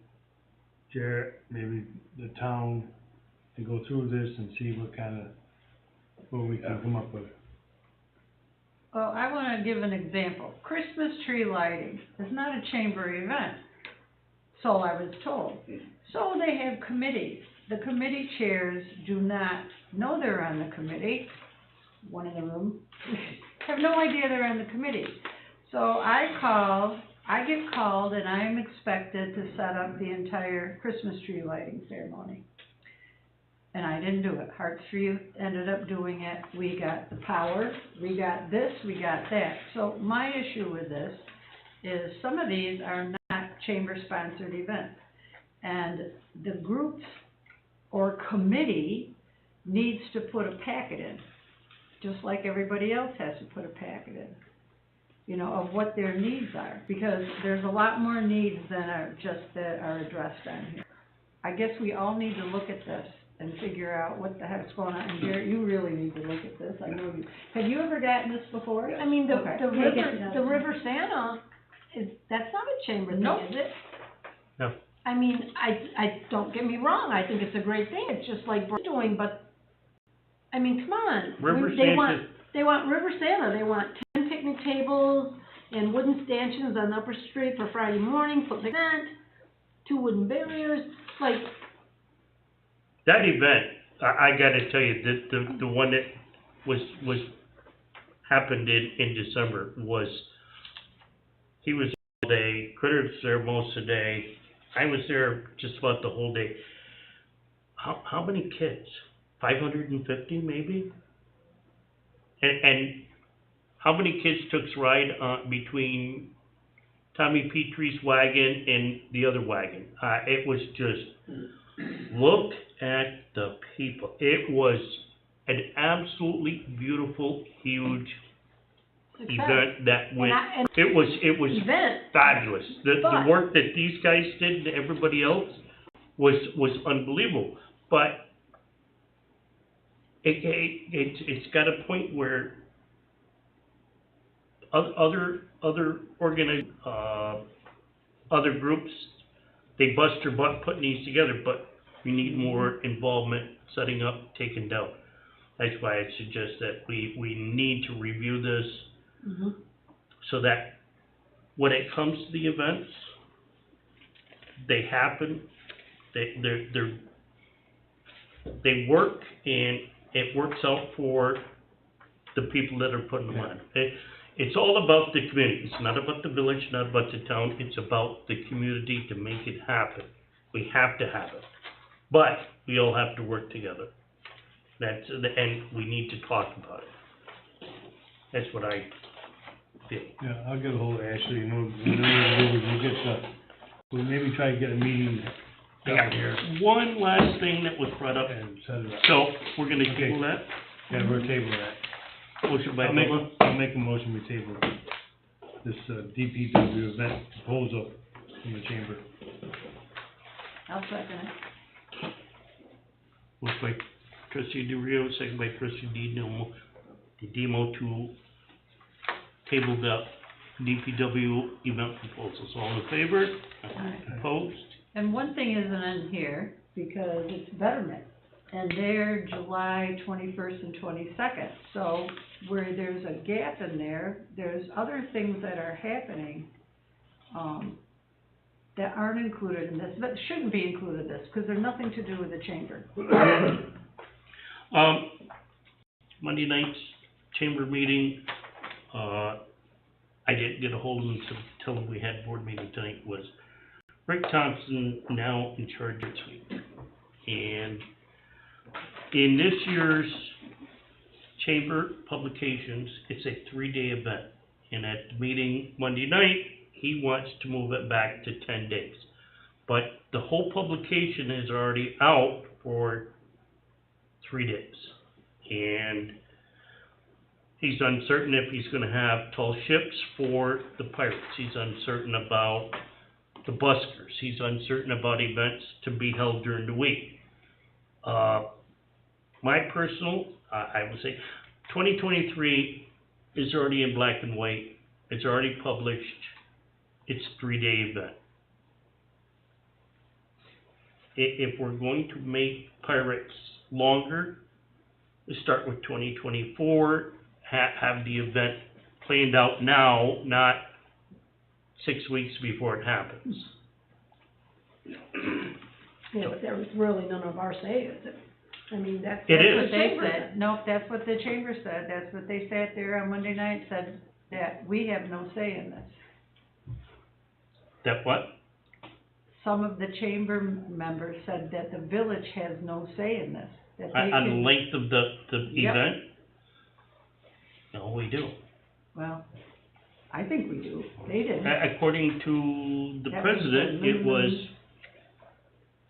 Jarrett, maybe the town, and go through this and see what we can come up with. Well, I wanna give an example. Christmas tree lighting is not a chamber event, so I was told. So they have committees. The committee chairs do not know they're on the committee, one in the room, have no idea they're on the committee. So I get called and I'm expected to set up the entire Christmas tree lighting ceremony. And I didn't do it. Hearts for Youth ended up doing it. We got the power, we got this, we got that. So my issue with this is some of these are not chamber-sponsored events. And the groups or committee needs to put a packet in, just like everybody else has to put a packet in, you know, of what their needs are, because there's a lot more needs than that are addressed on here. I guess we all need to look at this and figure out what the heck's going on. And Jared, you really need to look at this. I know you. Have you ever gotten this before? I mean, Okay. the River Santa that's not a chamber thing, Nope. is it? No. I mean, I don't get me wrong, I think it's a great thing, it's just like we're doing, but, I mean, come on. River They Santa- want River Santa, they want 10 picnic tables and wooden stanchions on Upper Street for Friday morning, for the event, 2 wooden barriers, like, That event, I gotta tell you, the one that was happened in December was, he was all day, Critter was there most of the day, I was there just about the whole day. How many kids? 550 maybe? And how many kids took ride between Tommy Petrie's wagon and the other wagon? It was just, look at the people. It was an absolutely beautiful, huge success. event that went, And it was event, fabulous. The But- work that these guys did and everybody else was unbelievable. But it's got a point where other other groups, they bust their butt putting these together, but we need more involvement, setting up, taking down. That's why I suggest that we need to review this so that when it comes to the events, they happen, they work, and it works out for the people that are putting them on. It's all about the community. It's not about the village, not about the town. It's about the community to make it happen. We have to have it. But we all have to work together. And we need to talk about it. That's what I feel. Yeah, I'll get a hold of Ashley and we'll maybe try to get a meeting down here One last thing that was brought up, and set it up. so we're gonna Okay. table that. Yeah, we're tabling that. Motion by I'll make a motion, we table this, DPW event proposal from the chamber. I'll second it. Motion by trustee DeRio, second by trustee Demo to table the DPW event proposals. All in favor? Aye. Opposed? And one thing isn't in here, because it's betterment, and they're July 21st and 22nd. So where there's a gap in there, there's other things that are happening, that aren't included in this, that shouldn't be included in this, because they're nothing to do with the chamber. Monday night's chamber meeting, I didn't get a hold of him until we had board meeting tonight, was Rick Thompson now in charge of suite. And in this year's chamber publications, it's a 3-day event. And at the meeting Monday night, he wants to move it back to 10 days. But the whole publication is already out for 3 days. And he's uncertain if he's gonna have tall ships for the pirates. He's uncertain about the buskers. He's uncertain about events to be held during the week. My personal, I would say, 2023 is already in black and white. It's already published. It's a 3-day event. If we're going to make pirates longer, let's start with 2024, have the event planned out now, not 6 weeks before it happens. Yeah, but there was really none of our say, is it? I mean, that's. It that's is. what What they chamber said, no, that's what the chamber said, that's what they sat there on Monday night, said that we have no say in this. That what? Some of the chamber members said that the village has no say in this, that they On the can, length of the Yep. event? No, we do. well, I think we do, they didn't. According to the That was president, the it was minimum.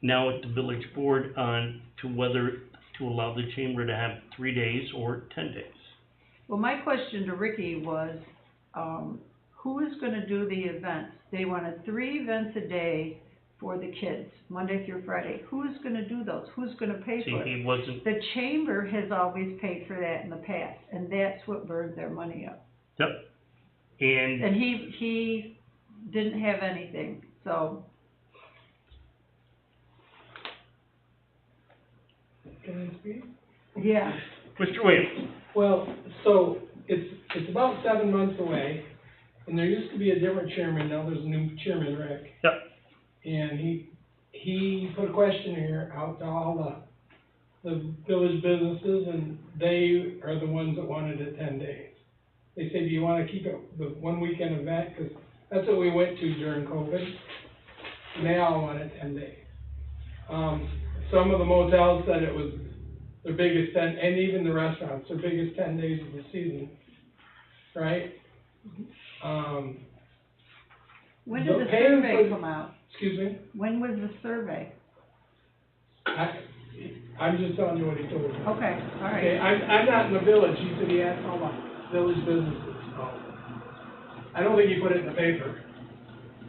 now at the village board on to whether to allow the chamber to have 3 days or 10 days. Well, my question to Ricky was, who is gonna do the events? They wanted 3 events a day for the kids, Monday through Friday. Who's gonna do those? Who's gonna pay See, for it? he wasn't, The chamber has always paid for that in the past, and that's what burned their money up. yep. And And he didn't have anything, so, Can I speak? yeah. Mr. Williams, Well, so, it's about 7 months away, and there used to be a different chairman, now there's a new chairman, Rick. Yep. And he put a questionnaire out to all the village businesses, and they are the ones that wanted it 10 days. They said, do you wanna keep it the 1 weekend event, cause that's what we went to during COVID, and they all wanted 10 days. Some of the motels said it was their biggest 10, and even the restaurants, their biggest 10 days of the season, right? When did But the paying survey for- come out? Excuse me? When was the survey? I'm just telling you what he told me. Okay, all Okay, right. I'm not in the village, he said he asked all the village businesses, so. I don't think he put it in the paper.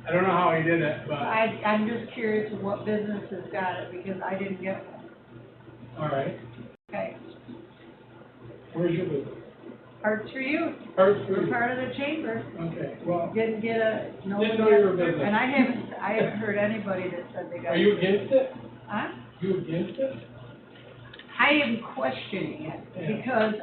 I don't know how he did it, but, I'm just curious what businesses got it, because I didn't get one. all right. Okay, Where's your business? Arts for You, Arts we're Food. part of the chamber, Okay, well, didn't get a, no one Didn't know you were a got a- business. and I haven't heard anybody that said they got. are you against it? Huh? You against it? I am questioning it, Yeah. because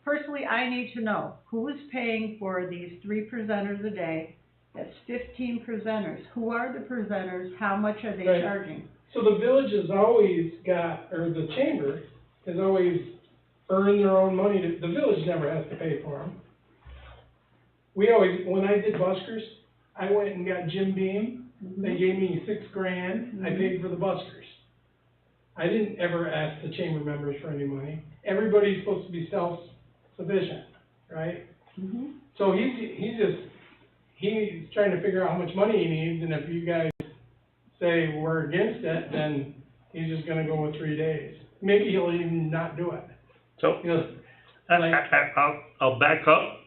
personally, I need to know who is paying for these 3 presenters a day. That's 15 presenters. Who are the presenters? How much are they Right. charging? So the village has always got, or the chamber has always earned their own money, the village never has to pay for them. We always, when I did buskers, I went and got Jim Beam, they gave me $6,000, I paid for the buskers. I didn't ever ask the chamber members for any money, everybody's supposed to be self-sufficient, right? Mm-hmm. So he's trying to figure out how much money he needs, and if you guys say we're against it, then he's just gonna go with 3 days. Maybe he'll even not do it. so You know, I'll back up.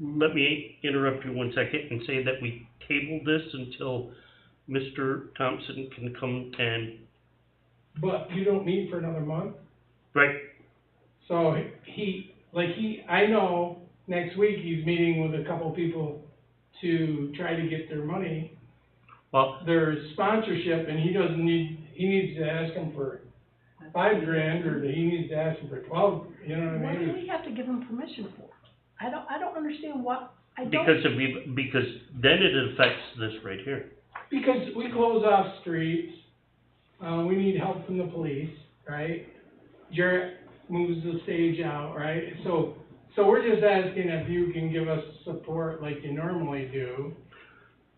Let me interrupt you 1 second and say that we table this until Mr. Thompson can come and, but you don't meet for another month. right, So I know next week he's meeting with a couple people to try to get their money, well, their sponsorship, and he needs to ask them for $5,000, or he needs to ask them for 12, you know what I What do mean? we have to give them permission for? I don't understand what, I don't, because then it affects this right here. Because we close off streets, we need help from the police, right? Jarrett moves the stage out, right? So we're just asking if you can give us support like you normally do.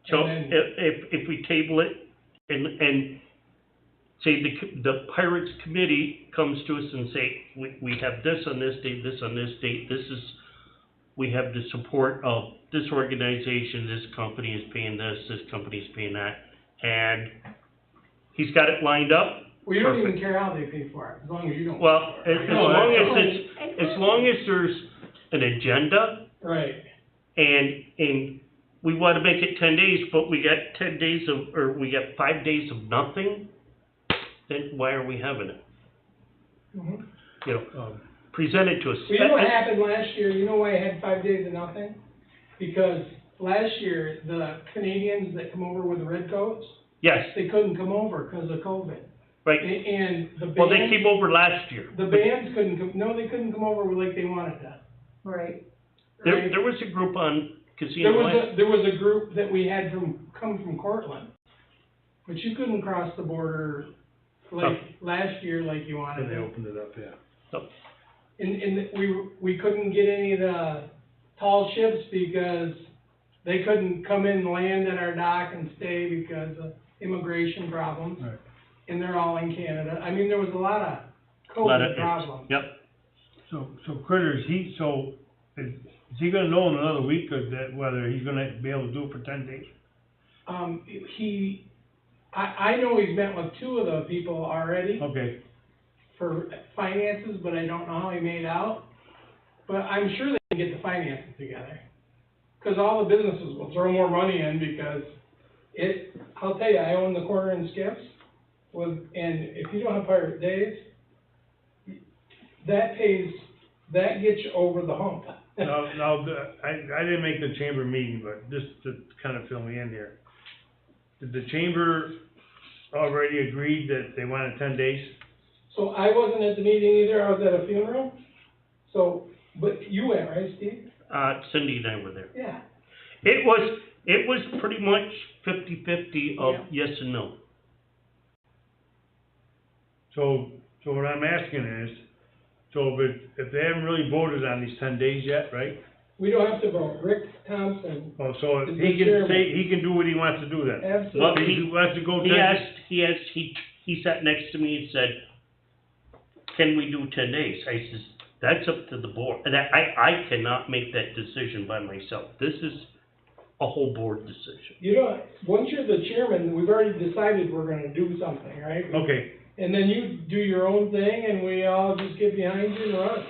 So And then- if we table it and say the Pirates Committee comes to us and say, we have this on this date, this on this date, we have the support of this organization, this company is paying this company is paying that, and he's got it lined up. Well, you don't even Perfect. care how they pay for it, as long as you don't. Well, pay as for it, right? long as there's an agenda, Right, and we wanna make it 10 days, but we got 10 days or we got 5 days of nothing, then why are we having it? mhm. You know, present it to us. Well, you know what happened last year, you know why I had 5 days of nothing? Because last year, the Canadians that come over with the red coats, Yes, they couldn't come over because of COVID. right. And the Well, they bands, came over last year. the bands couldn't come, no, they couldn't come over like they wanted to. Right. There was a group on Casino Island. There was a group that we had come from Cortland, but you couldn't cross the border like last year like you wanted And they to. opened it up, yeah. And we couldn't get any of the tall ships because they couldn't come in and land at our dock and stay because of immigration problems. Right. And they're all in Canada. I mean, there was a lot of Lot of COVID problems. Yep. So Critters, is he gonna know in another week or that, whether he's gonna be able to do it for 10 days? I know he's met with 2 of the people already. Okay, For finances, but I don't know how he made out. But I'm sure they can get the finances together. Cause all the businesses will throw more money in because I'll tell you, I own the Corner and Skips and if you don't have Pirate Days, that gets you over the hump. now, I didn't make the chamber meeting, but just to kind of fill me in here. Did the chamber already agreed that they wanted 10 days? So I wasn't at the meeting either, I was at a funeral. So, but you went, right, Steve? Cindy and I were there. Yeah. It was pretty much 50-50 of yes and no. So what I'm asking is, if they haven't really voted on these 10 days yet, right? We don't have to vote. Rick Thompson, Oh, so if Is he the can chairman. say, he can do what he wants to do then? Well, absolutely. If he wants to go 10. He sat next to me and said, can we do 10 days? I says, that's up to the board. And I cannot make that decision by myself. This is a whole board decision. You know, once you're the chairman, we've already decided we're gonna do something, right? Okay, And then you do your own thing and we all just get behind you and run.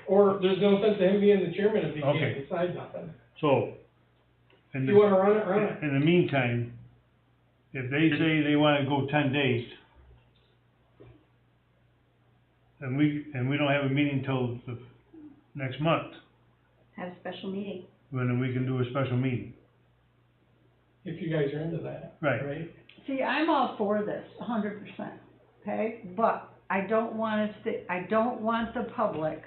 Or there's no sense of him being the chairman if he Okay. can't decide nothing. so, in If you wanna run it, run it. the meantime, if they say they wanna go 10 days, and we don't have a meeting till the next month, Have a special meeting. then we can do a special meeting. If you guys are into that, Right. right? See, I'm all for this, 100%, okay? But I don't want the public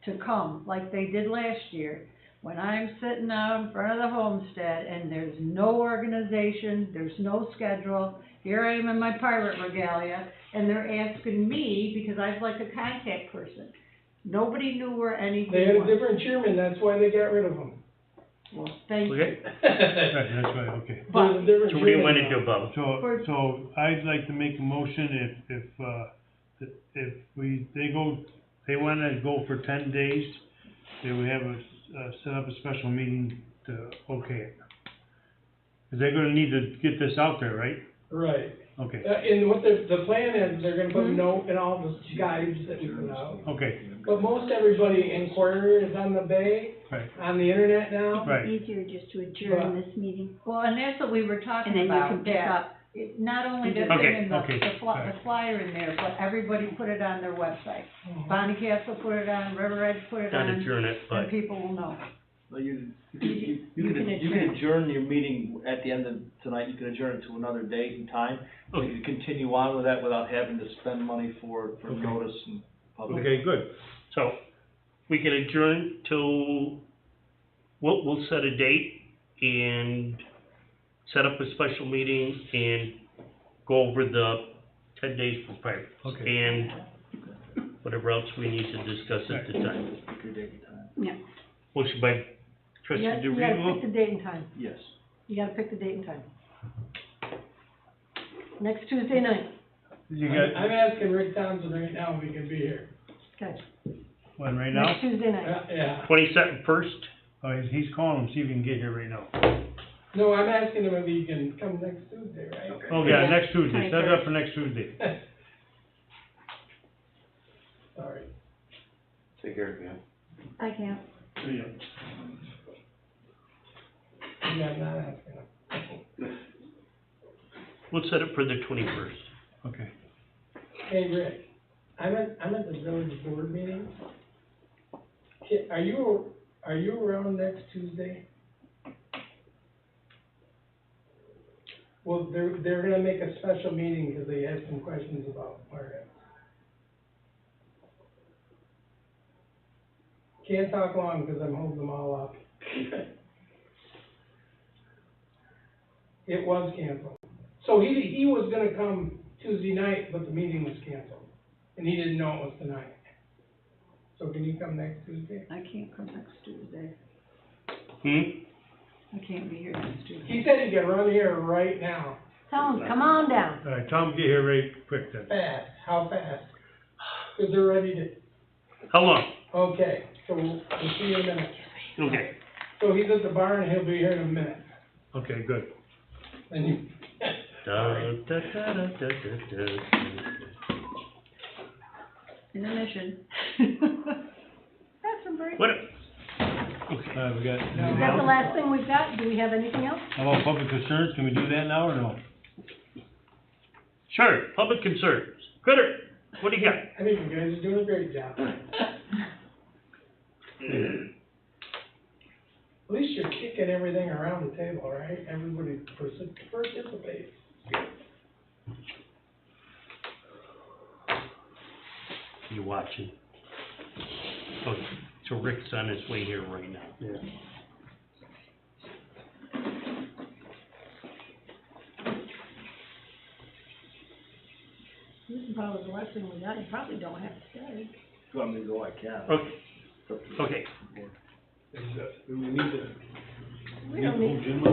to come like they did last year, when I'm sitting out in front of the homestead and there's no organization, there's no schedule. Here I am in my pirate regalia, and they're asking me, because I'd like a contact person. Nobody knew where anything was. They had a different chairman, that's why they got rid of him. Well, thank you. Okay? Right, that's right, okay. There's a different So what do you chairman want to now. do, Bob? So I'd like to make a motion if they wanna go for 10 days, then we have set up a special meeting to okay it. Cause they're gonna need to get this out there, right? Right. Okay, And what the plan is, they're gonna put a note in all the guides that we put out. okay, But most everybody in Quarry is on the bay, right, on the internet now. right. Easier just to adjourn this meeting. Well, and that's what we were talking And then you about. can pick that up. Not only does Okay, it in okay, the flyer in there, but everybody put it on their website. Bonnie Castle put it on, River Edge put it Not on, adjourn it, and but people will know. Well, you You can can adjourn your meeting at the end of tonight, you can adjourn it to another date and time. So you can continue on with that without having to spend money for Okay. notice and public. Okay, good. so we can adjourn till we'll set a date and set up a special meeting and go over the 10 days for fire. Okay. And whatever else we need to discuss at the time. Pick your date and time. Yeah. Motion by trustee You gotta pick DeRulo, the date and time. Yes. You gotta pick the date and time. Next Tuesday night, You got, I'm asking Rick Thompson right now if he can be here. okay. one right now? Next Tuesday night. Yeah. 22nd first. Oh, he's calling him, see if he can get here right now. No, I'm asking him if he can come next Tuesday, right? Oh, yeah, next Tuesday, set it 21st. up for next Tuesday. Sorry. Take care, man. I can't. Yeah, I'm not asking him. We'll set it for the 21st. Okay. Hey, Rick, I'm at the village board meeting. Are you around next Tuesday? Well, they're gonna make a special meeting because they had some questions about Margaret. Can't talk long because I'm holding them all up. It was canceled. So he was gonna come Tuesday night, but the meeting was canceled, and he didn't know it was tonight. So can you come next Tuesday? I can't come next Tuesday. Hmm? I can't be here next Tuesday. He said he could run here right now. Tell them, come on down. All right, Tom, get here right quick then. Fast, how fast? Because they're ready to, How long? okay, so we'll see you in a minute. Okay. So he's at the barn, he'll be here in a minute. Okay, good. And you, Da, da, da, da, da, da, da. Intermission. Have some break. What? We got, Is that the last thing we've got? Do we have anything else? how about public concerns, can we do that now or no? Sure, public concerns. Critter, what do you got? I think you guys are doing a great job. At least you're kicking everything around the table, right? Everybody participates. You watching? Oh, so Rick's on his way here right now. Yeah. This is probably the last thing we got. You probably don't have to stay. If you want me to go, I can. Okay, It's up to the okay. board. Do we need to? We don't need. Jim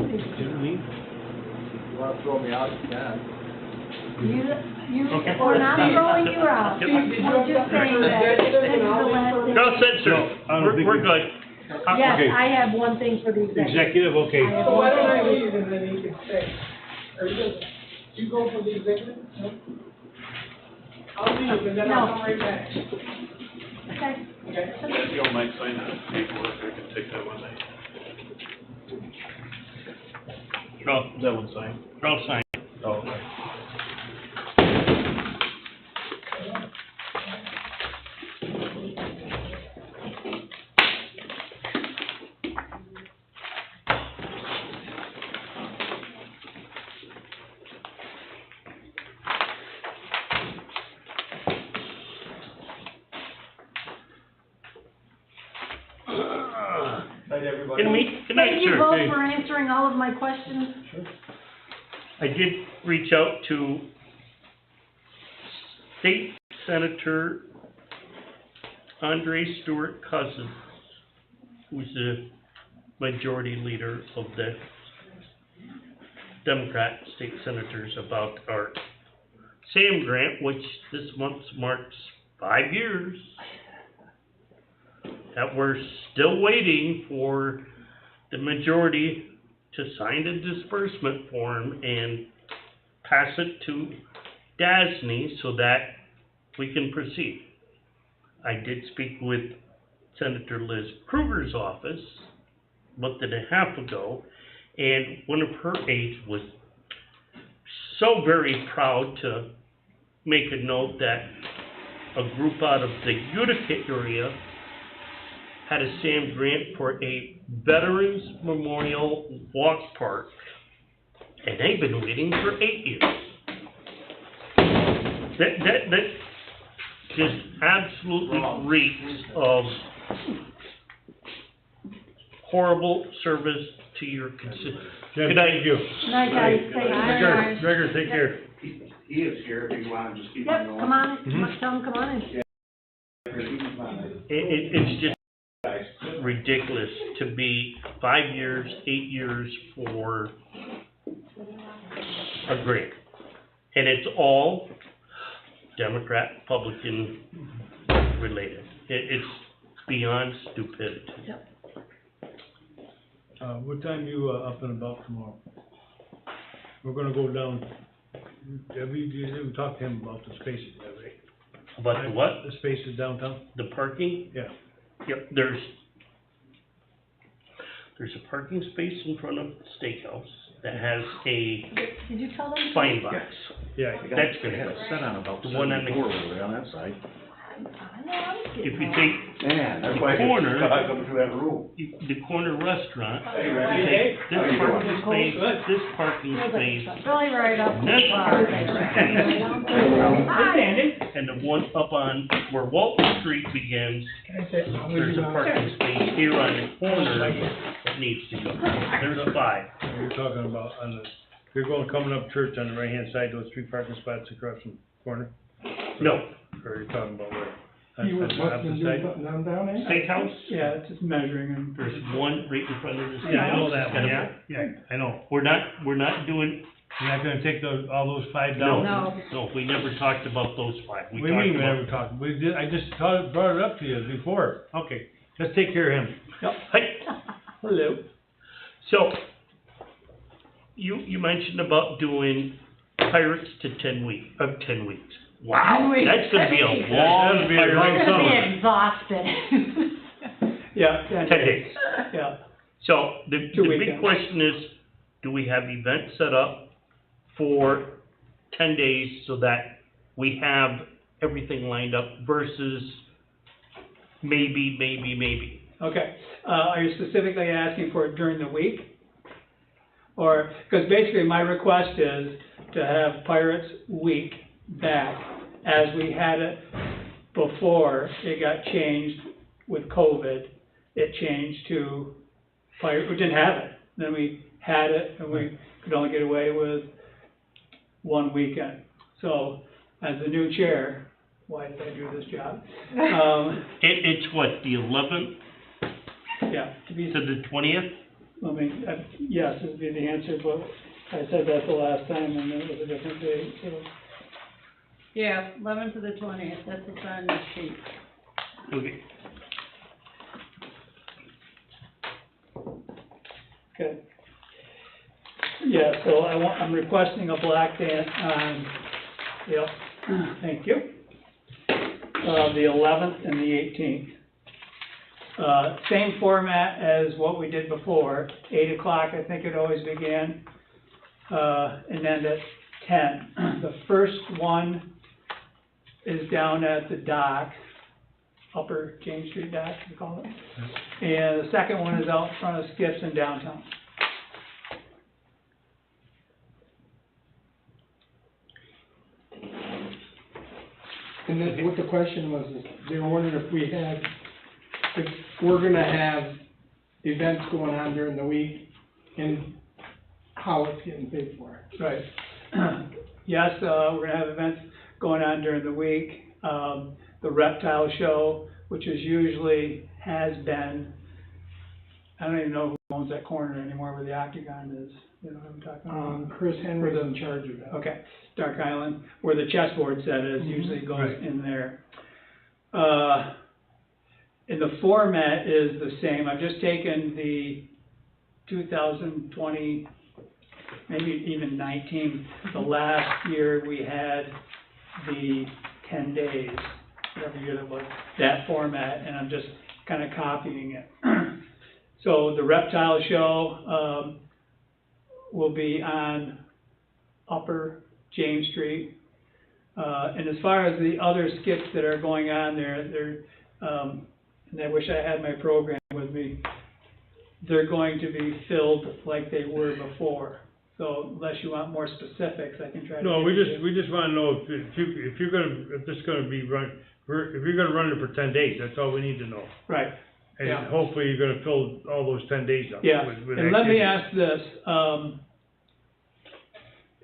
leave? If you wanna throw me out, you can. Okay. We're not throwing you out. Yep. Steve, did you We're have just something saying for that executive this is and the all last this? thing. No, censor. No, I don't think We're we- good. Yes, Okay. I have one thing for the executive. Executive, okay. I have So why one don't I thing. leave and then he can stay? Or you go for the executive? No? I'll leave and then I'll come right back. Okay. Okay? If you don't mind signing that paperwork, I can take that one. Charles, That one signed. Charles sign. Oh, okay. Night, everybody. Good night, Thank you sir. both Okay. for answering all of my questions. I did reach out to State Senator Andre Stewart Cousins, who's the majority leader of the Democrat state senators, about our SAM grant, which this month marks 5 years, that we're still waiting for the majority to sign the disbursement form and pass it to DASNY so that we can proceed. I did speak with Senator Liz Kruger's office a month and a half ago, and one of her aides was so very proud to make a note that a group out of the Utica area had a SAM grant for a Veterans Memorial Walk Park, and they've been waiting for 8 years. That just absolutely reeks of horrible service to your Jen, Good night. thank you. Night, guys, thank you. Gregor, take care. He is here, if you want to just keep on Yep, going. come on, tell them, come on in. It's just ridiculous to be 5 years, 8 years for a grant. And it's all Democrat, Republican related. It's beyond stupidity. Yep. What time you, up and about tomorrow? We're gonna go down, you didn't talk to him about the spaces, have we? About the what? The spaces downtown? The parking? Yeah. Yep, there's a parking space in front of the steakhouse that has a Did you tell them? fine box. Yeah. That's gonna Had happen. a set on about The one on the- 74 over there on that side. I know, I was getting If you that. take Man, that's The why corner- I come through that room. the corner restaurant, Hey, you Randy. take How this you parking doing? space, Good. this parking space, Really right up. This parking Hi. and the one up on where Walton Street begins, Can I say, how there's a parking space here on the corner that needs to go. There's 5. You're talking about on the, you're going, coming up church on the right-hand side, those 3 parking spots across from the corner? No, Or you're talking about where? He was On the supposed to opposite do side? something down there? steakhouse, Yeah, just measuring and. there's one right in front of the steakhouse. Yeah, I know that one, yeah, yeah, I know. We're not doing, You're not gonna take those, all those 5 no, down? no, we never talked about those 5. We What do you mean we talked never talked? We did, I just brought it up to you before. Okay, let's take care of him. Hey, Hello. so, you mentioned about doing pirates to 10 weeks. Wow, that's gonna be a long That'll be a long pirate. summer. Exhausted. Yeah. 10 days. Yeah. So, the 2 big weekends. question is, do we have events set up for 10 days so that we have everything lined up versus maybe? Okay, are you specifically asking for it during the week? Or, because basically my request is to have Pirates Week back as we had it before it got changed with COVID. It changed to Pirate, we didn't have it, then we had it and we could only get away with one weekend. So, as the new chair, why did I do this job? It's what, the 11th Yeah, to be to the 20th? I mean, yes, would be the answer, but I said that the last time and it was a different date, so. Yeah, 11th to the 20th, that's what's on the sheet. Okay. Okay. Yeah, so I'm requesting a black dance on, yep, thank you. The 11th and the 18th. Same format as what we did before, 8 o'clock, I think it always began, and then at 10. The first one is down at the dock, Upper James Street dock, we call it. And the second one is out in front of Skips in downtown. And then what the question was, is they were wondering if we're gonna have events going on during the week and how it's getting paid for. Right. Yes, we're gonna have events going on during the week. The reptile show, which is usually, has been, I don't even know who owns that corner anymore where the Octagon is. You know what I'm talking about? Chris Henry's in charge of that. Okay, Dark Island, where the chessboard set is, usually goes Right. in there. And the format is the same. I've just taken the 2020, maybe even 19, the last year we had the 10 days, whatever year that was, that format, and I'm just kind of copying it. So the reptile show, will be on Upper James Street. And as far as the other skips that are going on there, and I wish I had my program with me, they're going to be filled like they were before. So unless you want more specifics, I can try to. No, we give you- just wanna know if this is gonna be run, if you're gonna run it for 10 days, that's all we need to know. Right, And Yeah. hopefully you're gonna fill all those 10 days up. Yeah, with and let me activity. ask this,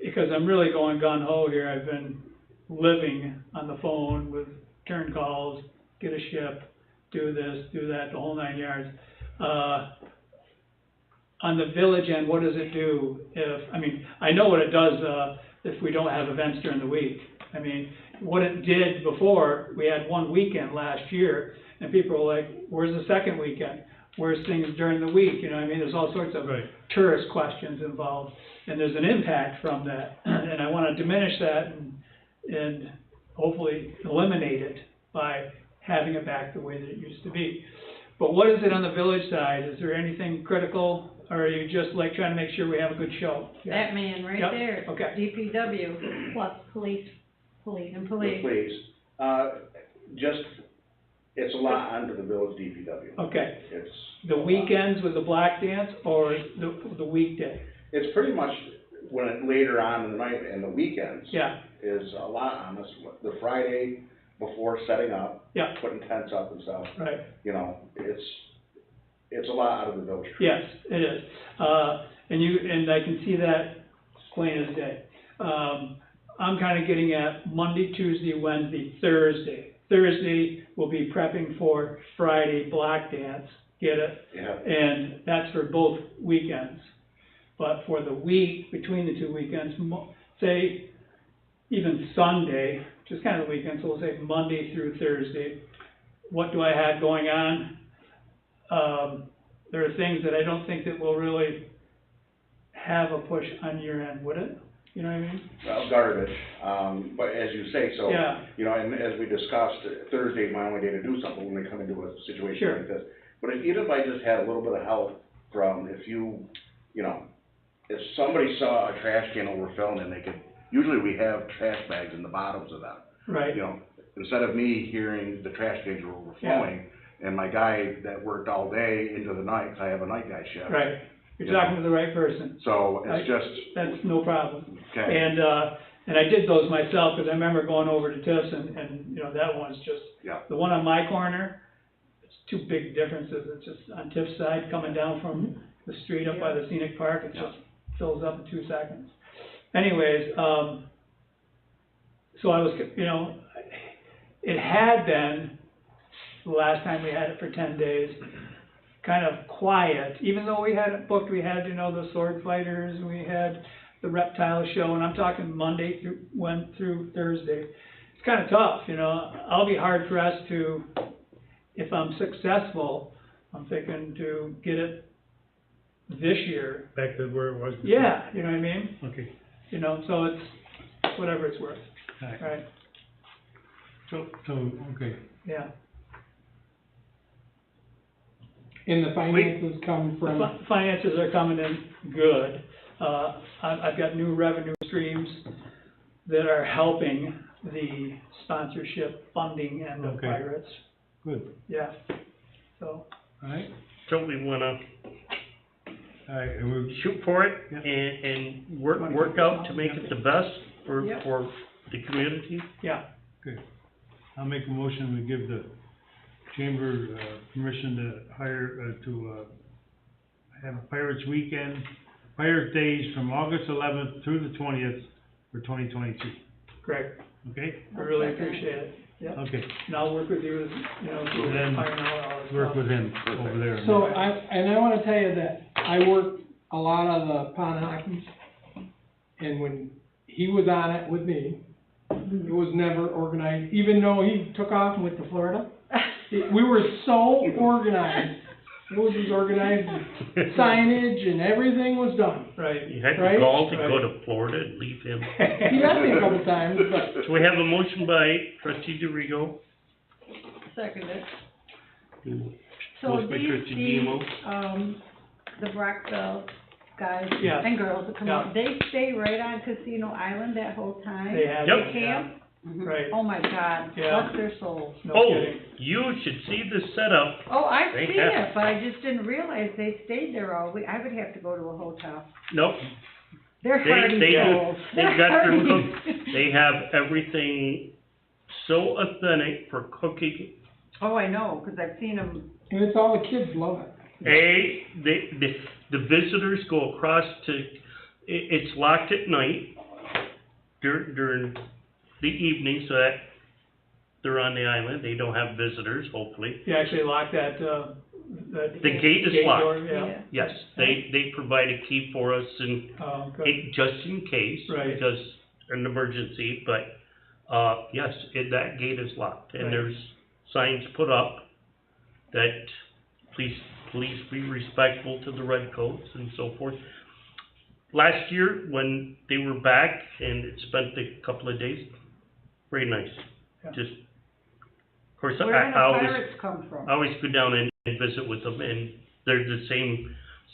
because I'm really going gung ho here, I've been living on the phone with turn calls, get a ship, do this, do that, the whole 9 yards. On the village end, what does it do if, I mean, I know what it does, if we don't have events during the week. I mean, what it did before, we had one weekend last year, and people were like, where's the second weekend? Where's things during the week? You know what I mean? There's all sorts of Right. tourist questions involved, and there's an impact from that. And I wanna diminish that and hopefully eliminate it by having it back the way that it used to be. But what is it on the village side? Is there anything critical, or are you just like trying to make sure we have a good show? That man right Yep, there. okay. DPW. Plus police. And The police. police, just, it's a lot under the village DPW. Okay, It's. the weekends with the black dance, or the weekday? It's pretty much when it, later on in the night and the weekends. Yeah, Is a lot on us, the Friday before setting up. Yeah. Putting tents up and stuff, right. you know, it's a lot out of the village. Yes, it is. And I can see that plain as day. I'm kinda getting at Monday, Tuesday, Wednesday, Thursday. Thursday, we'll be prepping for Friday black dance, get it? Yeah, And that's for both weekends. But for the week, between the two weekends, say even Sunday, just kind of the weekend, so we'll say Monday through Thursday, what do I have going on? There are things that I don't think that will really have a push on your end, would it? You know what I mean? well, garbage, but as you say, so, Yeah. you know, and as we discussed, Thursday is my only day to do something when we come into a situation Sure. like this. But even if I just had a little bit of help from, if you know, if somebody saw a trash can overfilling and they could, usually we have trash bags in the bottoms of them. Right, You know, instead of me hearing the trash cans are overflowing, and my guy that worked all day into the night, 'cause I have a night guy shift. right. You're You know. talking to the right person. So it's just, That's no problem. okay, And I did those myself, because I remember going over to Tiff's and, you know, that one's just, yeah, the one on my corner, it's two big differences. It's just on Tiff's side, coming down from the street up by the scenic park, it just fills up in 2 seconds. Anyways, so I was, you know, it had been, the last time we had it for 10 days, kind of quiet, even though we had it booked, we had, you know, the sword fighters, and we had the reptile show, and I'm talking Monday through Thursday. It's kind of tough, you know, I'll be hard pressed to, if I'm successful, I'm thinking to get it this year. Back to where it was before. Yeah, you know what I mean? Okay, You know, so it's whatever it's worth, all right. right? So, okay. Yeah. And the finances come The from, finances are coming in good. I've got new revenue streams that are helping the sponsorship funding end of Okay. Pirates, Good, yeah, so. all right, So we wanna all right, and we're, shoot for it and work out to make it the best for Yep. the community? Yeah, good. I'll make a motion, we give the chamber, permission to hire, have a Pirates Weekend, Pirate Days from August 11th through the 20th for 2022, great, okay? I really appreciate it, yeah. Okay, And I'll work with you, you know, to Then iron out all this work stuff. with him over there. so I wanna tell you that I worked a lot of the pond hockeys, and when he was on it with me, it was never organized, even though he took off and went to Florida. We were so organized, it was as organized, signage and everything was done. Right, You had Right? the gall to Right. go to Florida and leave him. He left me a couple times, but So we have a motion by trustee DeRigo, Second it. and So motion by these, trustee Demo. the Brockville guys Yes. and girls that come Yeah. out, they stay right on Casino Island that whole time? They have, Yep. They camp? right, Oh my God, Yeah. bless their souls. no Oh, kidding. you should see the setup. Oh, I've They seen have- it, but I just didn't realize they stayed there all week. I would have to go to a hotel. Nope, They're hardy they do. souls. They've They're got their hardy. They have everything so authentic for cooking. Oh, I know, 'cause I've seen them And it's all the kids love it. The visitors go across to, it's locked at night during the evening, so that they're on the island, they don't have visitors, hopefully. You actually lock that, The gate is locked. door, yeah. Yes, they provide a key for us and Oh, good. just in case, Right. because an emergency, but, yes, that gate is locked. And Right. there's signs put up that please be respectful to the redcoats and so forth. Last year, when they were back and it spent a couple of days, very nice. Yeah. Just, of course, Where do the I always, pirates come from? I always go down and visit with them, and they're the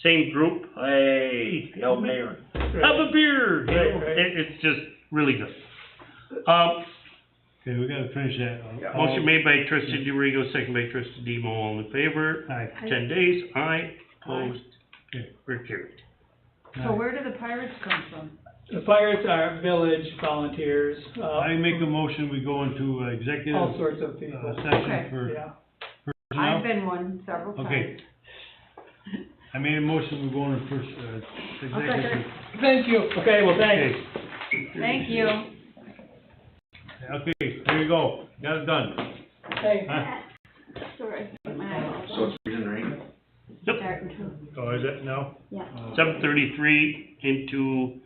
same group. Hey, Hail Mayor, have a beer, you know, Right. it's just really good. Okay, we gotta finish that. Motion made by trustee DeRigo, second by trustee Demo, all in favor? Aye. 10 days, aye, opposed, okay, we're carried. So where do the pirates come from? The pirates are village volunteers, I make a motion, we go into executive, all sorts of people. Okay. session for Yeah, I've personnel. been one several times. Okay. I made a motion, we go into first, executive. Thank you. okay, well, thanks. Okay. Thank you. Okay, here you go, got it done. Hey. Huh? Sorry, So it's freezing rain? Yep. starting to, Oh, is it now? yeah. 7:33 into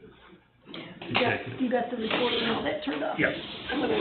executive. You got the report and all that turned up? Yes. I'm gonna